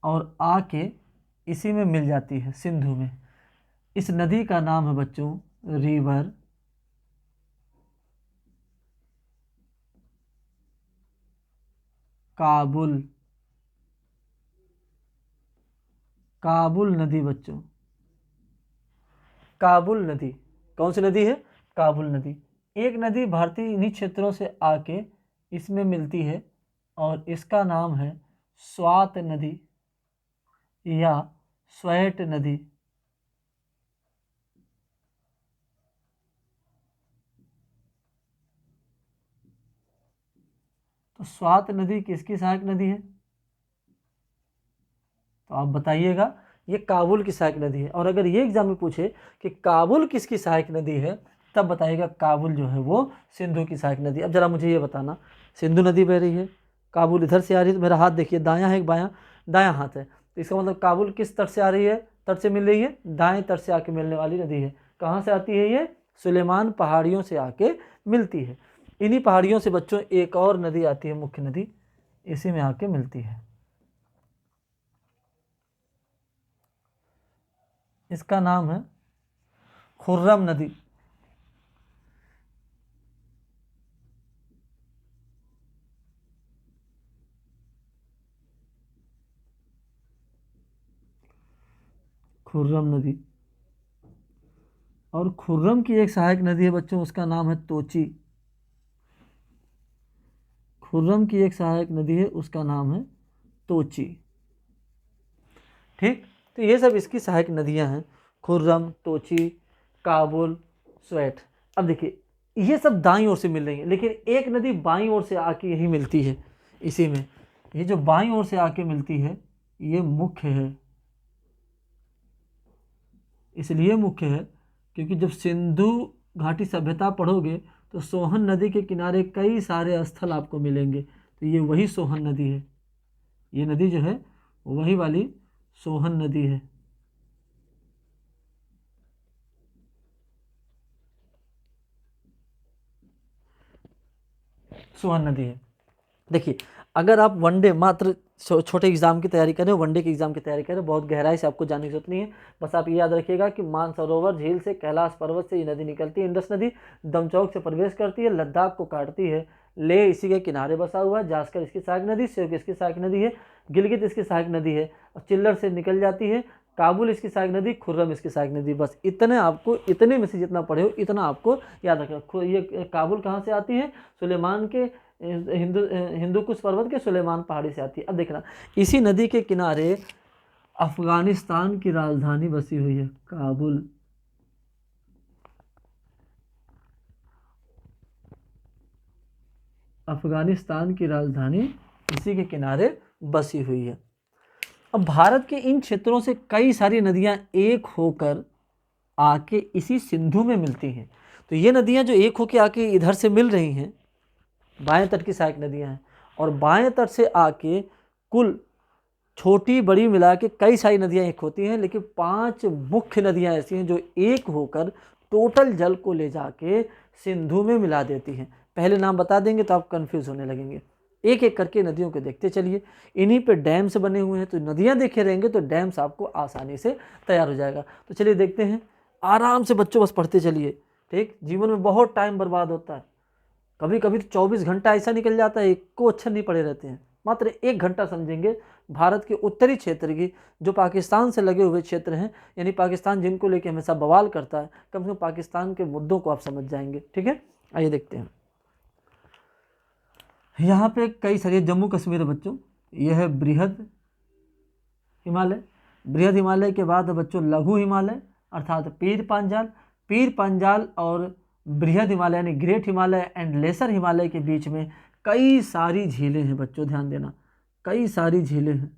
और आके इसी में मिल जाती है सिंधु में। इस नदी का नाम है बच्चों रिवर काबुल। काबुल नदी बच्चों, काबुल नदी। कौन सी नदी है? काबुल नदी। एक नदी भारतीय इन्हीं क्षेत्रों से आके इसमें मिलती है और इसका नाम है स्वात नदी या स्वेट नदी। तो स्वात नदी किसकी सहायक नदी है? तो आप बताइएगा। ये काबुल की सहायक नदी है। और अगर ये एग्जाम में पूछे कि काबुल किसकी सहायक नदी है, तब बताइएगा काबुल जो है वो सिंधु की सहायक नदी। अब जरा मुझे ये बताना, सिंधु नदी बह रही है, काबुल इधर से आ रही है, तो मेरा हाथ देखिए, दायां है बायां? दायां हाथ है, तो इसका मतलब काबुल किस तट से आ रही है? तट से मिल रही है, दाएं तट से आके मिलने वाली नदी है। कहाँ से आती है ये? सुलेमान पहाड़ियों से आके मिलती है। इन्हीं पहाड़ियों से बच्चों एक और नदी आती है, मुख्य नदी, इसी में आके मिलती है। इसका नाम है खुर्रम नदी। खुर्रम नदी। और खुर्रम की एक सहायक नदी है बच्चों, उसका नाम है तोची। खुर्रम की एक सहायक नदी है, उसका नाम है तोची। ठीक, तो ये सब इसकी सहायक नदियां हैं, खुर्रम, तोची, काबुल, स्वेट। अब देखिए, ये सब दाईं ओर से मिल रही है, लेकिन एक नदी बाईं ओर से आके यही मिलती है इसी में। ये जो बाईं ओर से आके मिलती है ये मुख्य है, इसलिए मुख्य है क्योंकि जब सिंधु घाटी सभ्यता पढ़ोगे तो सोहन नदी के किनारे कई सारे स्थल आपको मिलेंगे। तो ये वही सोहन नदी है, ये नदी जो है वही वाली सोहन नदी है। सोहन नदी है। देखिए, अगर आप वनडे मात्र छोटे एग्जाम की तैयारी करें, वनडे के एग्जाम की तैयारी करें, बहुत गहराई से आपको जानने की जरूरत नहीं है। बस आप ये याद रखिएगा कि मानसरोवर झील से, कैलाश पर्वत से ये नदी निकलती है। इंडस नदी दमचौक से प्रवेश करती है, लद्दाख को काटती है, लेह इसी के किनारे बसा हुआ है, जास्कर इसकी सहायक नदी, श्योक इसकी सहायक नदी है, गिलगित इसकी सहायक नदी है, और चिल्लर से निकल जाती है, काबुल इसकी सहायक नदी, खुर्रम इसकी सहायक नदी। बस इतने आपको, इतने में से जितना पढ़े हो इतना आपको याद रखना। ये काबुल कहाँ से आती है? सुलेमान के हिंदुकुश पर्वत के सुलेमान पहाड़ी से आती है। अब देखना, इसी नदी के किनारे अफगानिस्तान की राजधानी बसी हुई है, काबुल। अफगानिस्तान की राजधानी इसी के किनारे बसी हुई है। अब भारत के इन क्षेत्रों से कई सारी नदियां एक होकर आके इसी सिंधु में मिलती हैं। तो ये नदियां जो एक होकर आके इधर से मिल रही हैं, बाएं तट की सहायक नदियां हैं, और बाएं तट से आके कुल छोटी बड़ी मिला के कई सारी नदियां एक होती हैं, लेकिन 5 मुख्य नदियां ऐसी हैं जो एक होकर टोटल जल को ले जाके सिंधु में मिला देती हैं। पहले नाम बता देंगे तो आप कंफ्यूज होने लगेंगे। एक एक करके नदियों को देखते चलिए। इन्हीं पे डैम्स बने हुए हैं, तो नदियां देखे रहेंगे तो डैम्स आपको आसानी से तैयार हो जाएगा। तो चलिए देखते हैं, आराम से बच्चों बस पढ़ते चलिए। ठीक, जीवन में बहुत टाइम बर्बाद होता है, कभी कभी तो 24 घंटा ऐसा निकल जाता है, एक को अक्षर नहीं पढ़े रहते हैं। मात्र 1 घंटा समझेंगे भारत के उत्तरी क्षेत्र की, जो पाकिस्तान से लगे हुए क्षेत्र हैं, यानी पाकिस्तान जिनको लेके हमेशा बवाल करता है, कम से कम पाकिस्तान के मुद्दों को आप समझ जाएंगे। ठीक है, आइए देखते हैं। यहाँ पे कई सारे, जम्मू कश्मीर है बच्चों, यह है बृहद हिमालय। बृहद हिमालय के बाद बच्चों लघु हिमालय अर्थात पीर पांजाल। पीर पांजाल और बृहद हिमालय यानी great Himalaya and lesser Himalaya के बीच में कई सारी झीलें हैं बच्चों, ध्यान देना, कई सारी झीलें हैं।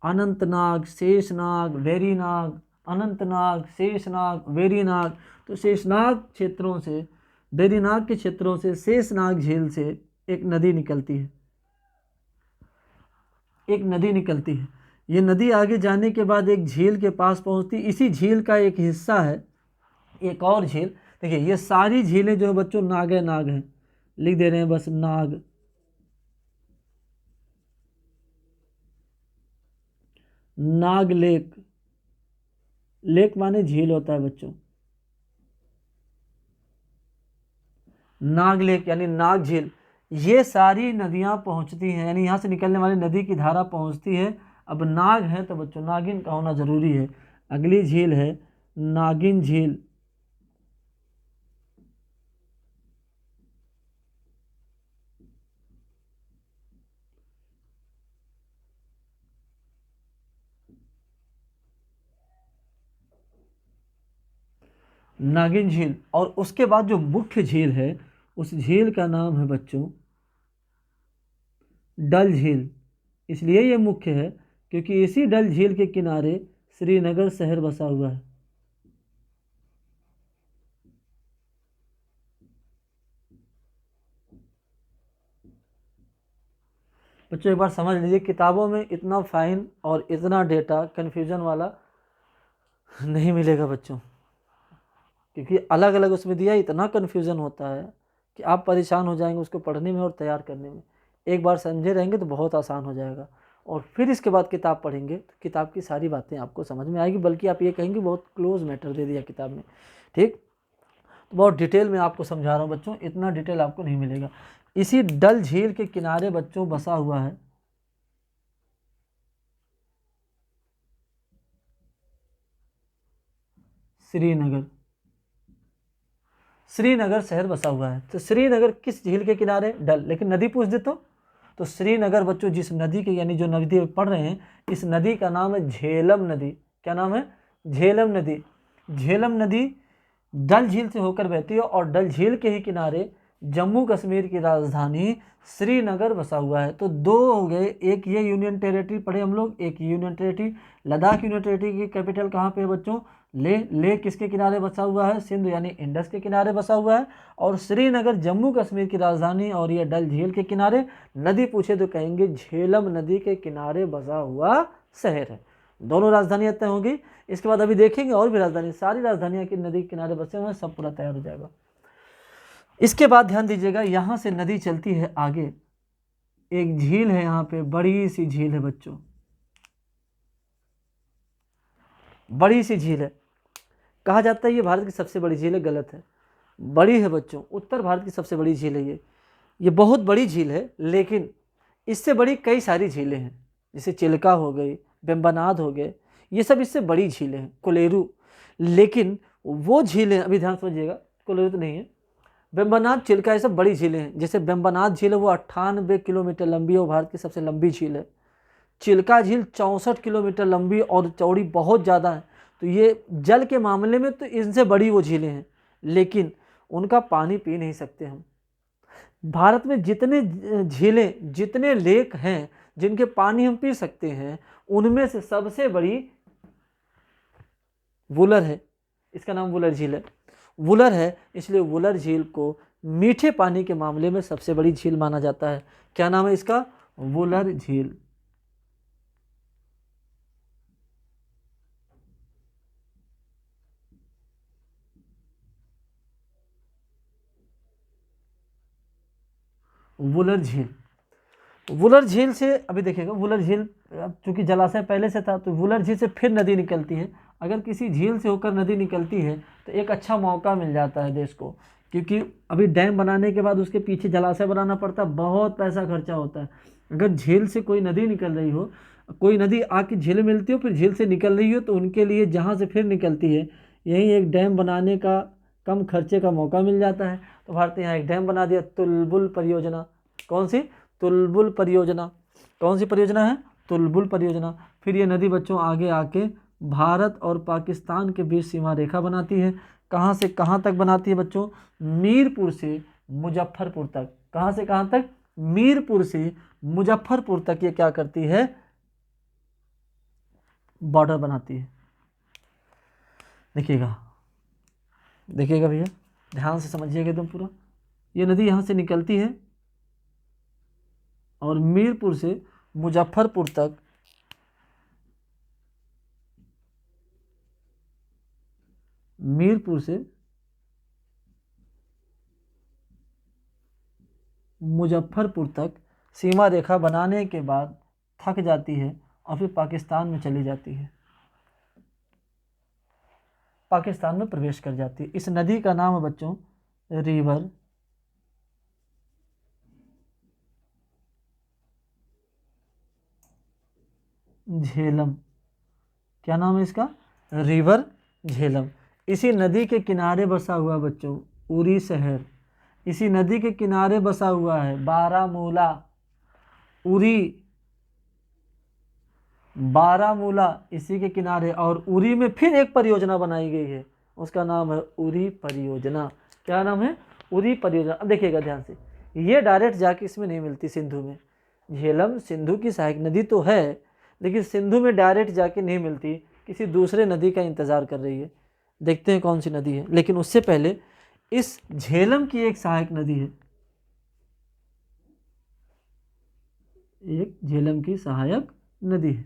अनंतनाग, शेषनाग, वेरीनाग, अनंतनाग, शेषनाग, वेरीनाग। तो शेषनाग क्षेत्रों से, वेरीनाग के क्षेत्रों से, शेषनाग झील से एक नदी निकलती है, एक नदी निकलती है। ये नदी आगे जाने के बाद एक झील के पास पहुंचती। इसी झील का एक हिस्सा है एक और झील। देखिए, ये सारी झीलें जो है बच्चों नाग है, नाग हैं, लिख दे रहे हैं बस नाग। नाग लेक, लेक माने झील होता है बच्चों, नाग लेक यानी नाग झील। ये सारी नदियां पहुंचती हैं, यानी यहाँ से निकलने वाली नदी की धारा पहुंचती है। अब नाग है तो बच्चों नागिन का होना जरूरी है। अगली झील है नागिन झील। नागिन झील, और उसके बाद जो मुख्य झील है उस झील का नाम है बच्चों डल झील। इसलिए ये मुख्य है क्योंकि इसी डल झील के किनारे श्रीनगर शहर बसा हुआ है। बच्चों एक बार समझ लीजिए, किताबों में इतना फाइन और इतना डेटा कन्फ्यूजन वाला नहीं मिलेगा बच्चों, क्योंकि अलग अलग उसमें दिया, इतना कन्फ्यूजन होता है कि आप परेशान हो जाएंगे उसको पढ़ने में और तैयार करने में। एक बार समझे रहेंगे तो बहुत आसान हो जाएगा, और फिर इसके बाद किताब पढ़ेंगे तो किताब की सारी बातें आपको समझ में आएगी, बल्कि आप ये कहेंगे बहुत क्लोज मैटर दे दिया किताब में। ठीक, तो बहुत डिटेल में आपको समझा रहा हूँ बच्चों, इतना डिटेल आपको नहीं मिलेगा। इसी डल झील के किनारे बच्चों बसा हुआ है श्रीनगर। श्रीनगर शहर बसा हुआ है। तो श्रीनगर किस झील के किनारे? डल। लेकिन नदी पूछ दे तो श्रीनगर बच्चों जिस नदी के, यानी जो नदी पढ़ रहे हैं, इस नदी का नाम है झेलम नदी। क्या नाम है? झेलम नदी। झेलम नदी डल झील से होकर बहती है और डल झील के ही किनारे जम्मू कश्मीर की राजधानी श्रीनगर बसा हुआ है। तो दो हो गए, एक ये यूनियन टेरिटरी पढ़े हम लोग, एक union territory. Ladakh union territory की कैपिटल कहाँ पे है बच्चों? लेह। लेह किसके किनारे बसा हुआ है? सिंधु यानी इंडस के किनारे बसा हुआ है। और श्रीनगर जम्मू कश्मीर की राजधानी, और ये डल झील के किनारे। नदी पूछे तो कहेंगे झेलम नदी के किनारे बसा हुआ शहर है। दोनों राजधानियाँ तय होंगी। इसके बाद अभी देखेंगे और भी राजधानी, सारी राजधानियाँ की नदी के किनारे बसे हुए हैं, सब पूरा तैयार हो जाएगा। इसके बाद ध्यान दीजिएगा, यहाँ से नदी चलती है आगे, एक झील है यहाँ पे, बड़ी सी झील है बच्चों, बड़ी सी झील है। कहा जाता है ये भारत की सबसे बड़ी झील है, गलत है, बड़ी है बच्चों, उत्तर भारत की सबसे बड़ी झील है ये बहुत बड़ी झील है। लेकिन इससे बड़ी कई सारी झीलें हैं, जैसे चिल्का हो गई, वेम्बनाड हो गए, ये सब इससे बड़ी झीलें हैं, कोलेरू। लेकिन वो झीलें, अभी ध्यान समझिएगा, कोलेरू तो नहीं है, वेम्बनाड, चिल्का, ये सब बड़ी झीलें हैं। जैसे वेम्बनाड झील है वो 98 किलोमीटर लंबी है, वो भारत की सबसे लंबी झील है। चिल्का झील 64 किलोमीटर लंबी और चौड़ी बहुत ज़्यादा है। तो ये जल के मामले में तो इनसे बड़ी वो झीलें हैं, लेकिन उनका पानी पी नहीं सकते हम। भारत में जितने झीलें, जितने लेक हैं जिनके पानी हम पी सकते हैं, उनमें से सबसे बड़ी वुलर है। इसका नाम वुलर झील है, वुलर है, इसलिए वुलर झील को मीठे पानी के मामले में सबसे बड़ी झील माना जाता है। क्या नाम है इसका? वुलर झील। वुलर झील। वुलर झील से अभी देखिएगा, वुलर झील चूंकि जलाशय पहले से था, तो वुलर झील से फिर नदी निकलती है। अगर किसी झील से होकर नदी निकलती है तो एक अच्छा मौका मिल जाता है देश को, क्योंकि अभी डैम बनाने के बाद उसके पीछे जलाशय बनाना पड़ता है, बहुत पैसा खर्चा होता है। अगर झील से कोई नदी निकल रही हो, कोई नदी आके झील मिलती हो, फिर झील से निकल रही हो, तो उनके लिए जहाँ से फिर निकलती है, यहीं एक डैम बनाने का कम खर्चे का मौका मिल जाता है। तो भारत ने यहाँ एक डैम बना दिया, तुलबुल परियोजना। कौन सी? तुलबुल परियोजना। कौन सी परियोजना है? तुलबुल परियोजना। फिर ये नदी बच्चों आगे आके भारत और पाकिस्तान के बीच सीमा रेखा बनाती है। कहाँ से कहाँ तक बनाती है बच्चों? मीरपुर से मुजफ्फरपुर तक। कहाँ से कहाँ तक? मीरपुर से मुजफ्फरपुर तक ये क्या करती है? बॉर्डर बनाती है। देखिएगा, देखिएगा भैया, ध्यान से समझिएगा एकदम पूरा। ये नदी यहाँ से निकलती है और मीरपुर से मुजफ्फरपुर तक मीरपुर से मुजफ्फरपुर तक सीमा रेखा बनाने के बाद थक जाती है और फिर पाकिस्तान में चली जाती है, पाकिस्तान में प्रवेश कर जाती है। इस नदी का नाम है बच्चों रिवर झेलम। क्या नाम है इसका? रिवर झेलम। इसी नदी के किनारे बसा हुआ बच्चों उरी शहर, इसी नदी के किनारे बसा हुआ है बारामूला। उरी, बारामूला इसी के किनारे, और उरी में फिर एक परियोजना बनाई गई है, उसका नाम है उरी परियोजना। क्या नाम है? उरी परियोजना। अब देखिएगा ध्यान से, ये डायरेक्ट जाके इसमें नहीं मिलती, सिंधु में। झेलम सिंधु की सहायक नदी तो है, लेकिन सिंधु में डायरेक्ट जाके नहीं मिलती, किसी दूसरे नदी का इंतज़ार कर रही है। देखते हैं कौन सी नदी है, लेकिन उससे पहले इस झेलम की एक सहायक नदी है, एक झेलम की सहायक नदी है।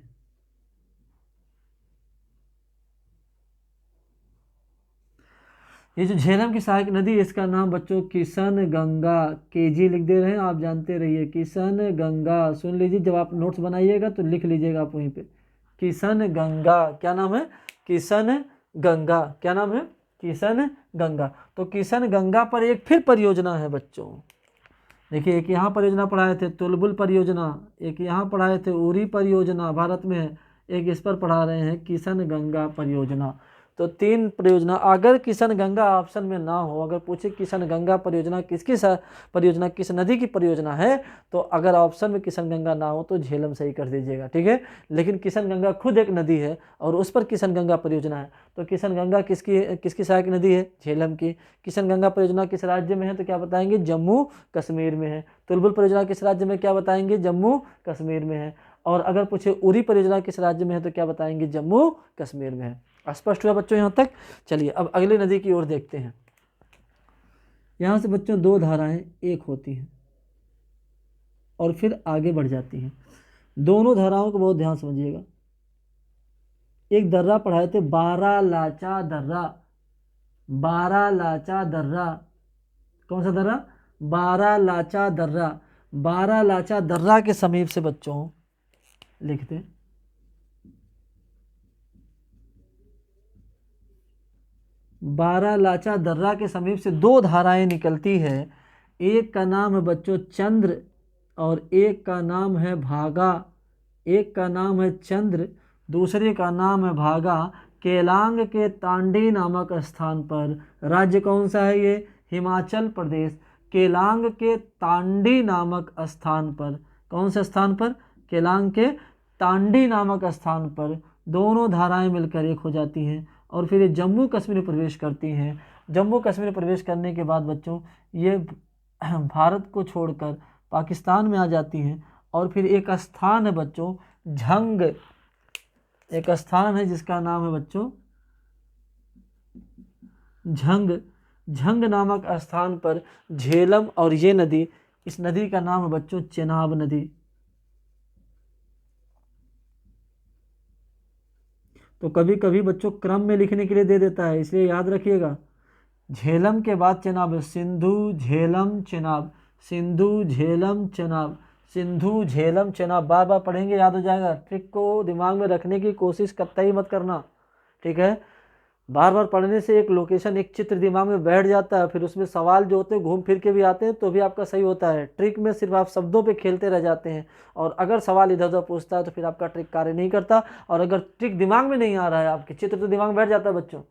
ये जो झेलम की सहायक नदी है, इसका नाम बच्चों किशन गंगा, केजी लिख दे रहे हैं, आप जानते रहिए, किशन गंगा। सुन लीजिए, जब आप नोट्स बनाइएगा तो लिख लीजिएगा आप वहीं पे, किशन गंगा। क्या नाम है? किशन गंगा। क्या नाम है? किशन गंगा। तो किशन गंगा पर एक फिर परियोजना है बच्चों। देखिए, एक यहाँ परियोजना पढ़ाए थे तुलबुल परियोजना, एक यहाँ पढ़ाए थे उरी परियोजना, भारत में है, एक इस पर पढ़ा रहे हैं किशन गंगा परियोजना। तो 3 परियोजना, अगर किशन गंगा ऑप्शन में ना हो, अगर पूछे किशन गंगा परियोजना किसकी परियोजना, किस नदी की परियोजना है, तो अगर ऑप्शन में किशन गंगा ना हो तो झेलम सही कर दीजिएगा, ठीक है। लेकिन किशन गंगा खुद एक नदी है और उस पर किशन गंगा परियोजना है, तो किशन गंगा किसकी सहायक नदी है, झेलम की। किशन गंगा परियोजना किस राज्य में है, तो क्या बताएंगे, जम्मू कश्मीर में है। तुलबुल परियोजना किस राज्य में, क्या बताएंगे, जम्मू कश्मीर में है। और अगर पूछे उरी परियोजना किस राज्य में है, तो क्या बताएंगे, जम्मू कश्मीर में है। स्पष्ट हुआ बच्चों यहाँ तक। चलिए अब अगली नदी की ओर देखते हैं। यहाँ से बच्चों 2 धाराएं एक होती हैं और फिर आगे बढ़ जाती हैं। दोनों धाराओं को बहुत ध्यान समझिएगा। एक दर्रा पढ़ाए थे, बारालाचा दर्रा, बारालाचा दर्रा, कौन सा दर्रा, बारालाचा दर्रा। बारालाचा दर्रा के समीप से बच्चों लिखते, बारालाचा दर्रा के समीप से 2 धाराएं निकलती है। एक का नाम है बच्चों चंद्र और एक का नाम है भागा। एक का नाम है चंद्र, दूसरे का नाम है भागा। केलांग के तांडी नामक स्थान पर, राज्य कौन सा है ये, हिमाचल प्रदेश। केलांग के तांडी नामक स्थान पर, कौन से स्थान पर, केलांग के तांडी नामक स्थान पर दोनों धाराएं मिलकर एक हो जाती हैं और फिर ये जम्मू कश्मीर में प्रवेश करती हैं। जम्मू कश्मीर में प्रवेश करने के बाद बच्चों ये भारत को छोड़कर पाकिस्तान में आ जाती हैं। और फिर एक स्थान है बच्चों झंग, एक स्थान है जिसका नाम है बच्चों झंग। झंग नामक स्थान पर झेलम और ये नदी, इस नदी का नाम है बच्चों चेनाब नदी। तो कभी कभी बच्चों क्रम में लिखने के लिए दे देता है, इसलिए याद रखिएगा। झेलम के बाद चेनाब, सिंधु झेलम चेनाब, सिंधु झेलम चेनाब, सिंधु झेलम चेनाब। बार बार पढ़ेंगे याद हो जाएगा। ट्रिक को दिमाग में रखने की कोशिश कतई मत करना, ठीक है। बार बार पढ़ने से एक लोकेशन, एक चित्र दिमाग में बैठ जाता है, फिर उसमें सवाल जो होते हैं घूम फिर के भी आते हैं तो भी आपका सही होता है। ट्रिक में सिर्फ आप शब्दों पे खेलते रह जाते हैं और अगर सवाल इधर उधर पूछता है तो फिर आपका ट्रिक कार्य नहीं करता। और अगर ट्रिक दिमाग में नहीं आ रहा है, आपके चित्र तो दिमाग में बैठ जाता है बच्चों।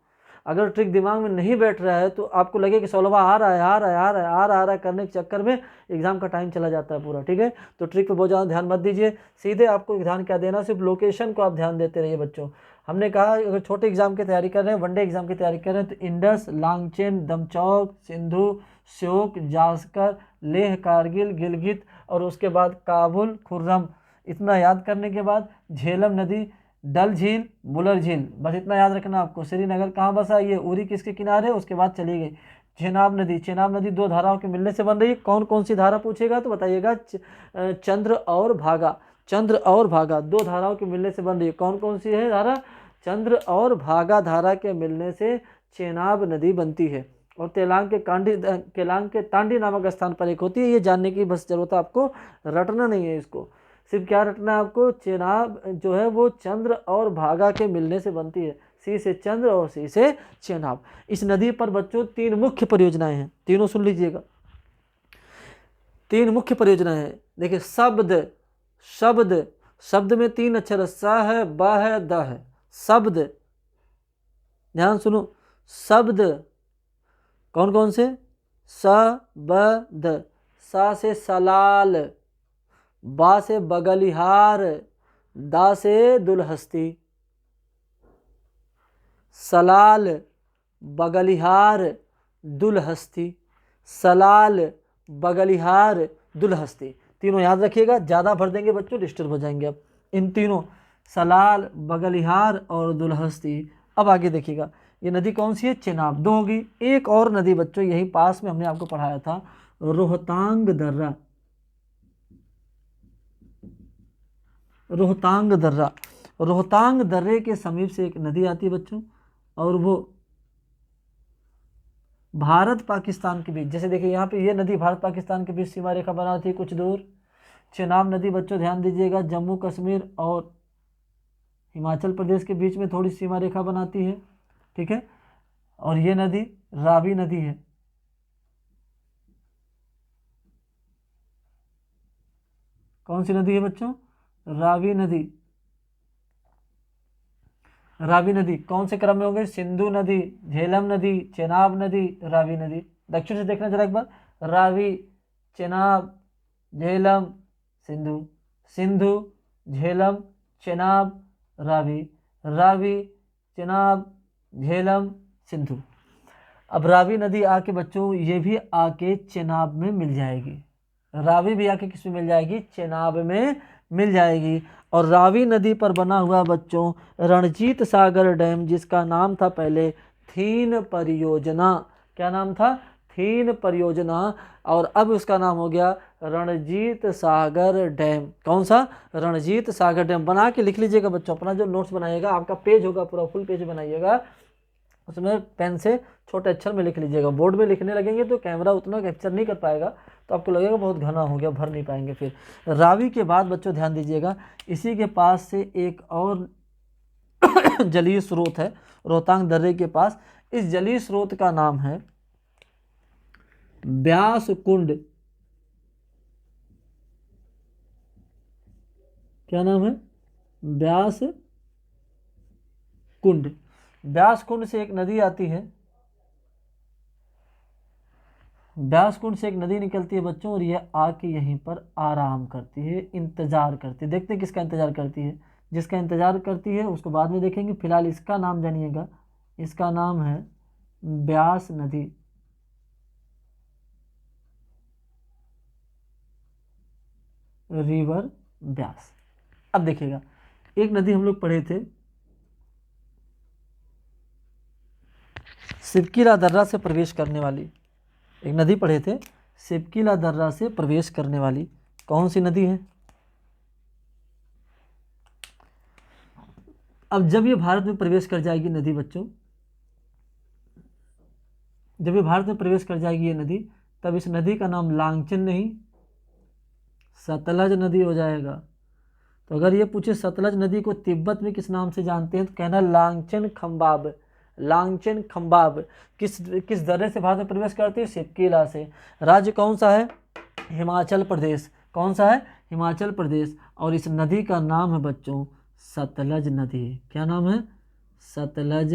अगर ट्रिक दिमाग में नहीं बैठ रहा है तो आपको लगे कि सवालवा आ रहा है आ रहा है आ रहा है आ रहा है आ रहा है करने के चक्कर में एग्जाम का टाइम चला जाता है पूरा, ठीक है। तो ट्रिक पे बहुत ज़्यादा ध्यान मत दीजिए, सीधे आपको ध्यान क्या देना, सिर्फ लोकेशन को आप ध्यान देते रहिए बच्चों। हमने कहा अगर छोटे एग्जाम की तैयारी कर रहे हैं, वनडे एग्जाम की तैयारी कर रहे हैं, तो इंडस, लांगचेन, दमचौक, सिंधु, श्योक, जास्कर, लेह, कारगिल, गिलगित और उसके बाद काबुल, खुर्रम, इतना याद करने के बाद झेलम नदी, डल झील, बुलर झील, बस इतना याद रखना आपको। श्रीनगर कहाँ बसा, ये उरी किसके किनारे, उसके बाद चली गई चेनाब नदी। चेनाब नदी 2 धाराओं के मिलने से बन रही है। कौन कौन सी धारा पूछेगा तो बताइएगा, चंद्र और भागा। चंद्र और भागा 2 धाराओं के मिलने से बन रही है। कौन कौन सी है धारा, चंद्र और भागा धारा के मिलने से चेनाब नदी बनती है। और केलांग के तांडी नामक स्थान पर एक होती है। ये जानने की बस जरूरत है आपको, रटना नहीं है इसको। सिर्फ क्या रटना है आपको, चेनाब जो है वो चंद्र और भागा के मिलने से बनती है। सी से चंद्र और सी से चेनाब। इस नदी पर बच्चों 3 मुख्य परियोजनाएं हैं, तीनों सुन लीजिएगा। 3 मुख्य परियोजनाएं हैं। देखिए शब्द, शब्द, शब्द में 3 अक्षर, स है, ब है, द है। शब्द, ध्यान सुनो, शब्द कौन कौन से, स, ब, द। सा से सलाल, बा से बगलिहार, दा से दुलहस्ती। सलाल, बगलिहार, दुलहस्ती, सलाल, बगलिहार, दुलहस्ती। तीनों याद रखिएगा, ज़्यादा भर देंगे बच्चों डिस्टर्ब हो जाएंगे। अब इन तीनों, सलाल, बगलिहार और दुलहस्ती। अब आगे देखिएगा, ये नदी कौन सी है, चेनाब। 2 होगी। एक और नदी बच्चों यहीं पास में हमने आपको पढ़ाया था, रोहतांग दर्रा। रोहतांग दर्रा, रोहतांग दर्रे के समीप से एक नदी आती है बच्चों और वो भारत पाकिस्तान के बीच, जैसे देखिए यहाँ पे ये नदी भारत पाकिस्तान के बीच सीमा रेखा बनाती है कुछ दूर। चेनाब नदी बच्चों ध्यान दीजिएगा, जम्मू कश्मीर और हिमाचल प्रदेश के बीच में थोड़ी सीमा रेखा बनाती है, ठीक है। और ये नदी रावी नदी है। कौन सी नदी है बच्चों, रावी नदी। रावी नदी कौन से क्रम में होंगे? सिंधु नदी, झेलम नदी, चेनाब नदी, रावी नदी। दक्षिण से देखना जरा एक बार, रावी, चेनाब, झेलम, सिंधु, सिंधु, झेलम, चेनाब, रावी, रावी, चेनाब, झेलम, सिंधु। अब रावी नदी आके बच्चों ये भी आके चेनाब में मिल जाएगी, रावी भी आके किस में मिल जाएगी? चेनाब में मिल जाएगी। और रावी नदी पर बना हुआ बच्चों रणजीत सागर डैम, जिसका नाम था पहले थीन परियोजना। क्या नाम था? थीन परियोजना। और अब उसका नाम हो गया रणजीत सागर डैम। कौन सा? रणजीत सागर डैम। बना के लिख लीजिएगा बच्चों, अपना जो नोट्स बनाइएगा, आपका पेज होगा पूरा फुल पेज बनाइएगा, उसमें पेन से छोटे अक्षर में लिख लीजिएगा। बोर्ड में लिखने लगेंगे तो कैमरा उतना कैप्चर नहीं कर पाएगा, तो आपको लगेगा बहुत घना हो गया, भर नहीं पाएंगे। फिर रावी के बाद बच्चों ध्यान दीजिएगा, इसी के पास से एक और जलीय स्रोत है रोहतांग दर्रे के पास। इस जलीय स्रोत का नाम है ब्यास कुंड। क्या नाम है? ब्यास कुंड। ब्यास कुंड से एक नदी आती है, ब्यास कुंड से एक नदी निकलती है बच्चों, और यह आके यहीं पर आराम करती है, इंतजार करती है। देखते हैं किसका इंतजार करती है? जिसका इंतजार करती है उसको बाद में देखेंगे, फिलहाल इसका नाम जानिएगा। इसका नाम है ब्यास नदी। रिवर ब्यास। अब देखिएगा, एक नदी हम लोग पढ़े थे, सिवकीला दर्रा से प्रवेश करने वाली। एक नदी पढ़े थे, सिवकीला दर्रा से प्रवेश करने वाली। कौन सी नदी है? अब जब ये भारत में प्रवेश कर जाएगी नदी बच्चों, जब ये भारत में प्रवेश कर जाएगी ये नदी, तब इस नदी का नाम लांगचन नहीं सतलज नदी हो जाएगा। तो अगर ये पूछे सतलज नदी को तिब्बत में किस नाम से जानते हैं, तो कहना लांगचन खंबाब। लांगचन खंबाब किस दर्रे से भारत में प्रवेश करती है? सिवकीला से। राज्य कौन सा है? हिमाचल प्रदेश। कौन सा है? हिमाचल प्रदेश। और इस नदी का नाम है बच्चों सतलज नदी। क्या नाम है? Sutlej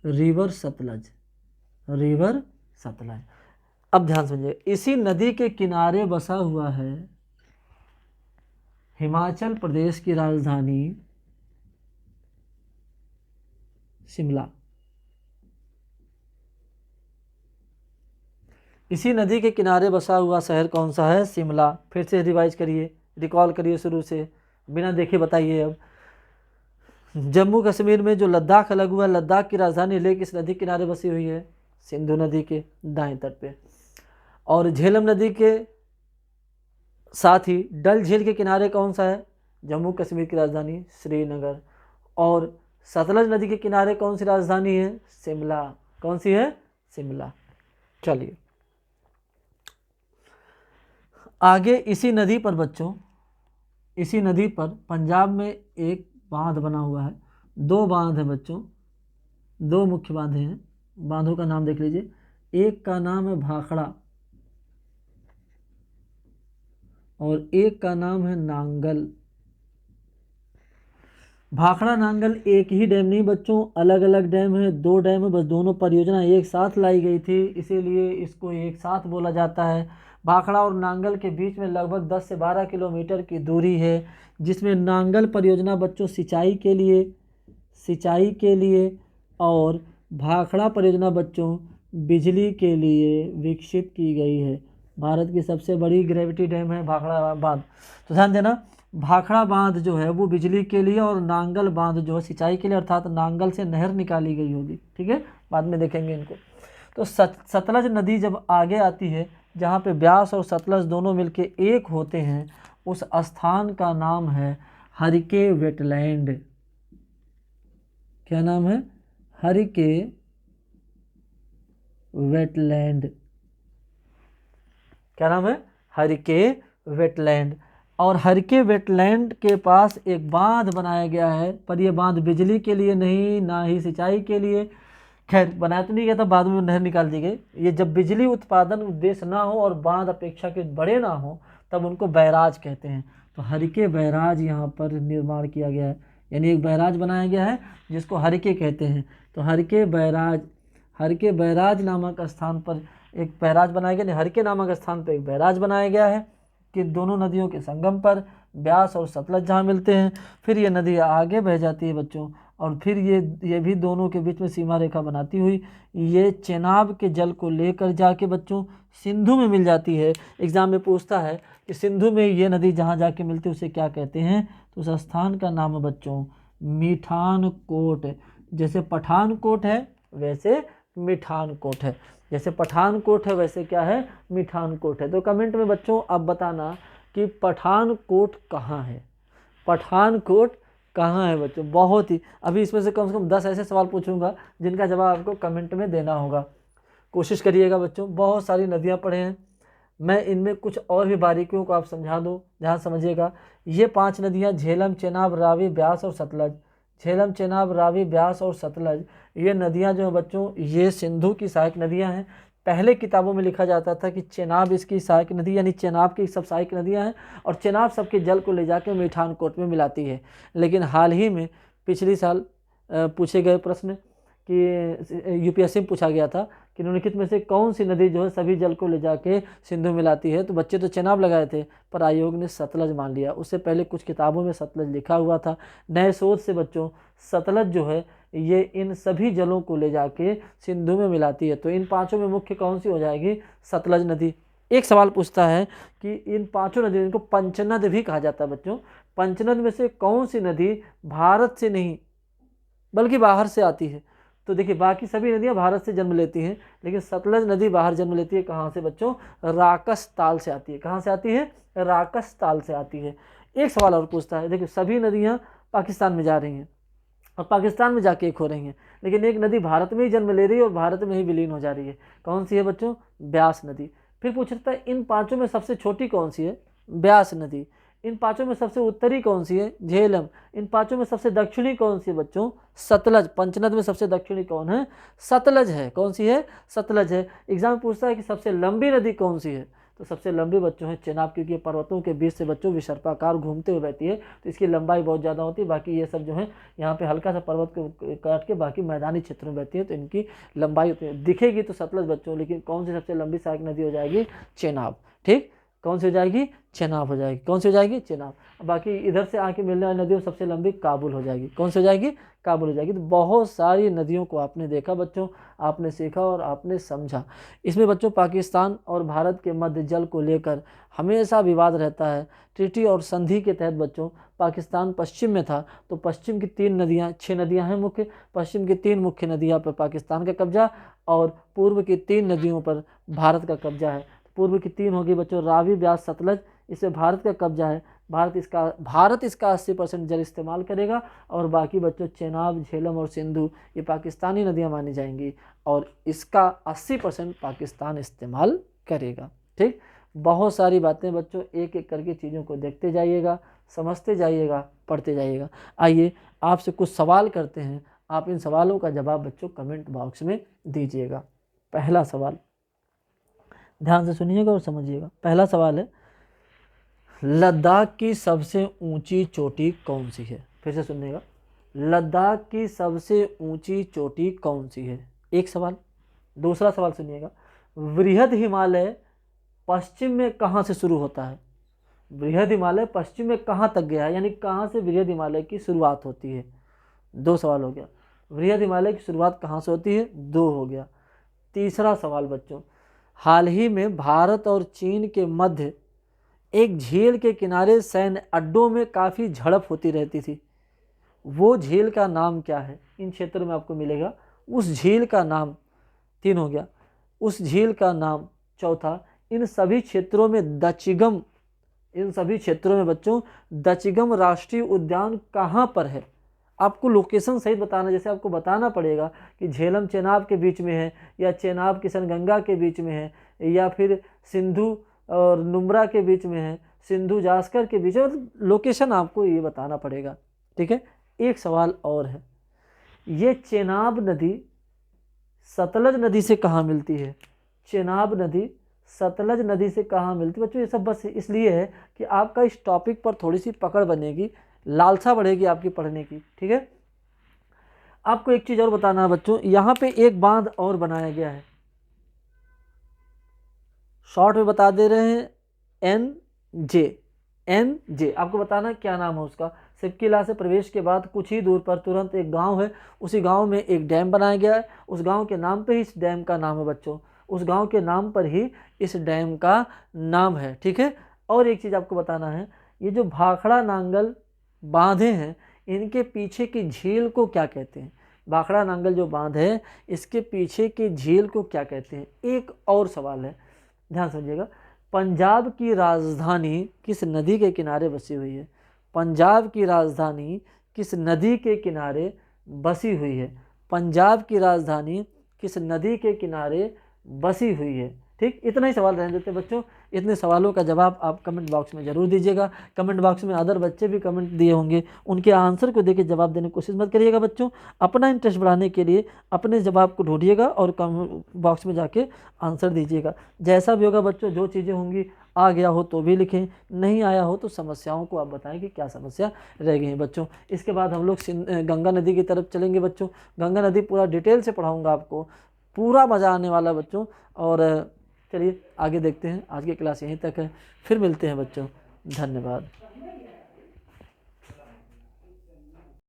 river Sutlej, river Sutlej. अब ध्यान समझिए, इसी नदी के किनारे बसा हुआ है हिमाचल प्रदेश की राजधानी शिमला। इसी नदी के किनारे बसा हुआ शहर कौन सा है? शिमला। फिर से रिवाइज करिए, रिकॉल करिए शुरू से, बिना देखे बताइए। अब जम्मू कश्मीर में जो लद्दाख अलग हुआ, लद्दाख की राजधानी लेह किस नदी किनारे बसी हुई है? सिंधु नदी के दाएं तट पे। और झेलम नदी के साथ ही डल झील के किनारे कौन सा है? जम्मू कश्मीर की राजधानी श्रीनगर। और सतलज नदी के किनारे कौन सी राजधानी है? शिमला। कौन सी है? शिमला। चलिए आगे, इसी नदी पर बच्चों, इसी नदी पर पंजाब में एक बांध बना हुआ है। दो बांध हैं बच्चों, दो मुख्य बांधे हैं। बांधों का नाम देख लीजिए, एक का नाम है भाखड़ा और एक का नाम है नांगल। भाखड़ा नांगल एक ही डैम नहीं बच्चों, अलग अलग डैम है, दो डैम है, बस दोनों परियोजना एक साथ लाई गई थी, इसीलिए इसको एक साथ बोला जाता है। भाखड़ा और नांगल के बीच में लगभग 10 से 12 किलोमीटर की दूरी है, जिसमें नांगल परियोजना बच्चों सिंचाई के लिए और भाखड़ा परियोजना बच्चों बिजली के लिए विकसित की गई है। भारत की सबसे बड़ी ग्रेविटी डैम है भाखड़ा बांध। तो ध्यान देना, भाखड़ा बांध जो है वो बिजली के लिए और नांगल बांध जो है सिंचाई के लिए, अर्थात नांगल से नहर निकाली गई होगी। ठीक है, बाद में देखेंगे इनको। तो सतलज नदी जब आगे आती है, जहाँ पे ब्यास और सतलज दोनों मिलके एक होते हैं, उस स्थान का नाम है हरिके वेटलैंड। क्या नाम है? हरिके वेटलैंड। क्या नाम है? हरिके वेटलैंड। और हरिके वेटलैंड के पास एक बांध बनाया गया है, पर यह बांध बिजली के लिए नहीं, ना ही सिंचाई के लिए। खैर बनाया तो नहीं गया था, बाद में नहर निकाल दी गई। ये जब बिजली उत्पादन उद्देश्य ना हो और बांध अपेक्षाकृत बड़े ना हो, तब उनको बैराज कहते हैं। तो हरिके बैराज यहाँ पर निर्माण किया गया है, यानी एक बैराज बनाया गया है जिसको हरिके कहते हैं। तो हरिके बैराज नामक स्थान पर एक बैराज बनाया गया, हरिके नामक स्थान पर एक बैराज बनाया गया है कि दोनों नदियों के संगम पर ब्यास और सतलज जहाँ मिलते हैं, फिर ये नदी आगे बह जाती है बच्चों, और फिर ये भी दोनों के बीच में सीमा रेखा बनाती हुई ये चेनाब के जल को लेकर जाके बच्चों सिंधु में मिल जाती है। एग्जाम में पूछता है कि सिंधु में ये नदी जहाँ जाके मिलती है उसे क्या कहते हैं, तो उस स्थान का नाम है बच्चों मीठानकोट। जैसे पठानकोट है वैसे मीठानकोट है, जैसे पठानकोट है वैसे क्या है, मीठानकोट है। तो कमेंट में बच्चों आप बताना कि पठानकोट कहाँ है, पठानकोट कहाँ है बच्चों। बहुत ही, अभी इसमें से कम 10 ऐसे सवाल पूछूंगा जिनका जवाब आपको कमेंट में देना होगा। कोशिश करिएगा बच्चों। बहुत सारी नदियाँ पढ़े हैं, मैं इनमें कुछ और भी बारीकियों को आप समझा दूँ, ध्यान समझिएगा। ये 5 नदियाँ झेलम, चेनाब, रावी, ब्यास और सतलज, झेलम, चेनाब, रावी, ब्यास और सतलज, ये नदियाँ जो हैं बच्चों ये सिंधु की सहायक नदियाँ हैं। पहले किताबों में लिखा जाता था कि चेनाब इसकी सहायक नदी, यानी चेनाब की सब सहायक नदियाँ हैं और चेनाब सबके जल को ले जाकर मीठानकोट में मिलाती है। लेकिन हाल ही में पिछले साल पूछे गए प्रश्न कि यूपीएससी में पूछा गया था कि निम्नलिखित में से कौन सी नदी जो है सभी जल को ले जाके सिंधु मिलाती है, तो बच्चे तो चेनाब लगाए थे पर आयोग ने सतलज मान लिया। उससे पहले कुछ किताबों में सतलज लिखा हुआ था। नए शोध से बच्चों सतलज जो है ये इन सभी जलों को ले जाके सिंधु में मिलाती है। तो इन 5 में मुख्य कौन सी हो जाएगी, सतलज नदी। एक सवाल पूछता है कि इन 5 नदियों, इनको पंचनद भी कहा जाता है बच्चों, पंचनद में से कौन सी नदी भारत से नहीं बल्कि बाहर से आती है। तो देखिए बाकी सभी नदियां भारत से जन्म लेती हैं, लेकिन सतलज नदी बाहर जन्म लेती है। कहाँ से बच्चों, राकस ताल से आती है। कहाँ से आती है, राकस ताल से आती है। एक सवाल और पूछता है, देखिए सभी नदियां पाकिस्तान में जा रही हैं और पाकिस्तान में जाके एक हो रही हैं, लेकिन एक नदी भारत में ही जन्म ले रही है और भारत में ही विलीन हो जा रही है। कौन सी है बच्चों, ब्यास नदी। फिर पूछता है इन 5 में सबसे छोटी कौन सी है, ब्यास नदी। इन 5 में सबसे उत्तरी कौन सी है, झेलम। इन 5 में सबसे दक्षिणी कौन सी है बच्चों, सतलज। पंचनद में सबसे दक्षिणी कौन है, सतलज है। कौन सी है, सतलज है। एग्जाम में पूछता है कि सबसे लंबी नदी कौन सी है, तो सबसे लंबी बच्चों है चेनाब, क्योंकि पर्वतों के बीच से बच्चों विसर्पाकार घूमते हुए बहती है, तो इसकी लंबाई बहुत ज़्यादा होती है। बाकी ये सब जो है यहाँ पे हल्का सा पर्वत को काट के बाकी मैदानी क्षेत्रों में बहती है, तो इनकी लंबाई होती है। दिखेगी तो सतलज बच्चों, लेकिन कौन सी सबसे लंबी सहायक नदी हो जाएगी, चेनाब। ठीक, कौन सी हो जाएगी, चेनाब हो जाएगी। कौन सी हो जाएगी, चेनाब। बाकी इधर से आके मिलने वाली नदियों सबसे लंबी काबुल हो जाएगी। कौन सी हो जाएगी, काबुल हो जाएगी। तो बहुत सारी नदियों को आपने देखा बच्चों, आपने सीखा और आपने समझा। इसमें बच्चों पाकिस्तान और भारत के मध्य जल को लेकर हमेशा विवाद रहता है। ट्रीटी और संधि के तहत बच्चों पाकिस्तान पश्चिम में था, तो पश्चिम की 3 नदियाँ, 6 नदियाँ हैं मुख्य, पश्चिम की 3 मुख्य नदियाँ पर पाकिस्तान का कब्जा और पूर्व की 3 नदियों पर भारत का कब्जा है। पूर्व की 3 होगी बच्चों रावी, ब्यास, सतलज, इसमें भारत का कब्जा है। भारत इसका 80% जल इस्तेमाल करेगा और बाकी बच्चों चेनाब, झेलम और सिंधु ये पाकिस्तानी नदियां मानी जाएंगी और इसका 80% पाकिस्तान इस्तेमाल करेगा। ठीक, बहुत सारी बातें बच्चों, एक एक करके चीज़ों को देखते जाइएगा, समझते जाइएगा, पढ़ते जाइएगा। आइए आपसे कुछ सवाल करते हैं, आप इन सवालों का जवाब बच्चों कमेंट बॉक्स में दीजिएगा। पहला सवाल ध्यान से सुनिएगा और समझिएगा। पहला सवाल है, लद्दाख की सबसे ऊंची चोटी कौन सी है। फिर से सुनिएगा, लद्दाख की सबसे ऊंची चोटी कौन सी है, एक सवाल। दूसरा सवाल सुनिएगा, वृहद हिमालय पश्चिम में कहाँ से शुरू होता है। वृहद हिमालय पश्चिम में कहाँ तक गया है, यानी कहाँ से वृहद हिमालय की शुरुआत होती है। 2 सवाल हो गया। वृहद हिमालय की शुरुआत कहाँ से होती है, 2 हो गया। तीसरा सवाल बच्चों, हाल ही में भारत और चीन के मध्य एक झील के किनारे सैन्य अड्डों में काफ़ी झड़प होती रहती थी, वो झील का नाम क्या है। इन क्षेत्रों में आपको मिलेगा उस झील का नाम। 3 हो गया, उस झील का नाम। चौथा, इन सभी क्षेत्रों में बच्चों दचिगम राष्ट्रीय उद्यान कहाँ पर है। आपको लोकेशन सहित बताना, जैसे आपको बताना पड़ेगा कि झेलम चेनाब के बीच में है या चेनाब किशनगंगा के बीच में है या फिर सिंधु और नुब्रा के बीच में है, सिंधु जास्कर के बीच में, लोकेशन आपको ये बताना पड़ेगा। ठीक है। एक सवाल और है, ये चेनाब नदी सतलज नदी से कहाँ मिलती है। चेनाब नदी सतलज नदी से कहाँ मिलती है। बच्चों ये सब बस इसलिए है कि आपका इस टॉपिक पर थोड़ी सी पकड़ बनेगी, लालसा बढ़ेगी आपकी पढ़ने की, ठीक है। आपको एक चीज़ और बताना है बच्चों, यहाँ पे एक बांध और बनाया गया है, शॉर्ट में बता दे रहे हैं, NJ आपको बताना है क्या नाम है उसका। सिपकिला से प्रवेश के बाद कुछ ही दूर पर तुरंत एक गांव है, उसी गांव में एक डैम बनाया गया है, उस गांव के नाम पे ही इस डैम का नाम है बच्चों, उस गांव के नाम पर ही इस डैम का नाम है, ठीक है। और एक चीज़ आपको बताना है, ये जो भाखड़ा नांगल बांधे हैं इनके पीछे की झील को क्या कहते हैं। भाखड़ा नांगल जो बांध है इसके पीछे की झील को क्या कहते हैं। एक और सवाल है, ध्यान समझिएगा, पंजाब की राजधानी किस नदी के किनारे बसी हुई है। पंजाब की राजधानी किस नदी के किनारे बसी हुई है। पंजाब की राजधानी किस नदी के किनारे बसी हुई है। ठीक, इतना ही सवाल रहने देते बच्चों। इतने सवालों का जवाब आप कमेंट बॉक्स में ज़रूर दीजिएगा। कमेंट बॉक्स में अदर बच्चे भी कमेंट दिए होंगे, उनके आंसर को देके जवाब देने की कोशिश मत करिएगा बच्चों। अपना इंटरेस्ट बढ़ाने के लिए अपने जवाब को ढूंढिएगा और कमेंट बॉक्स में जाके आंसर दीजिएगा। जैसा भी होगा बच्चों, जो चीज़ें होंगी, आ गया हो तो भी लिखें, नहीं आया हो तो समस्याओं को आप बताएं कि क्या समस्या रह गई है बच्चों। इसके बाद हम लोग गंगा नदी की तरफ चलेंगे बच्चों। गंगा नदी पूरा डिटेल से पढ़ाऊँगा आपको, पूरा मज़ा आने वाला बच्चों। और चलिए आगे देखते हैं, आज की क्लास यहीं तक है, फिर मिलते हैं बच्चों, धन्यवाद।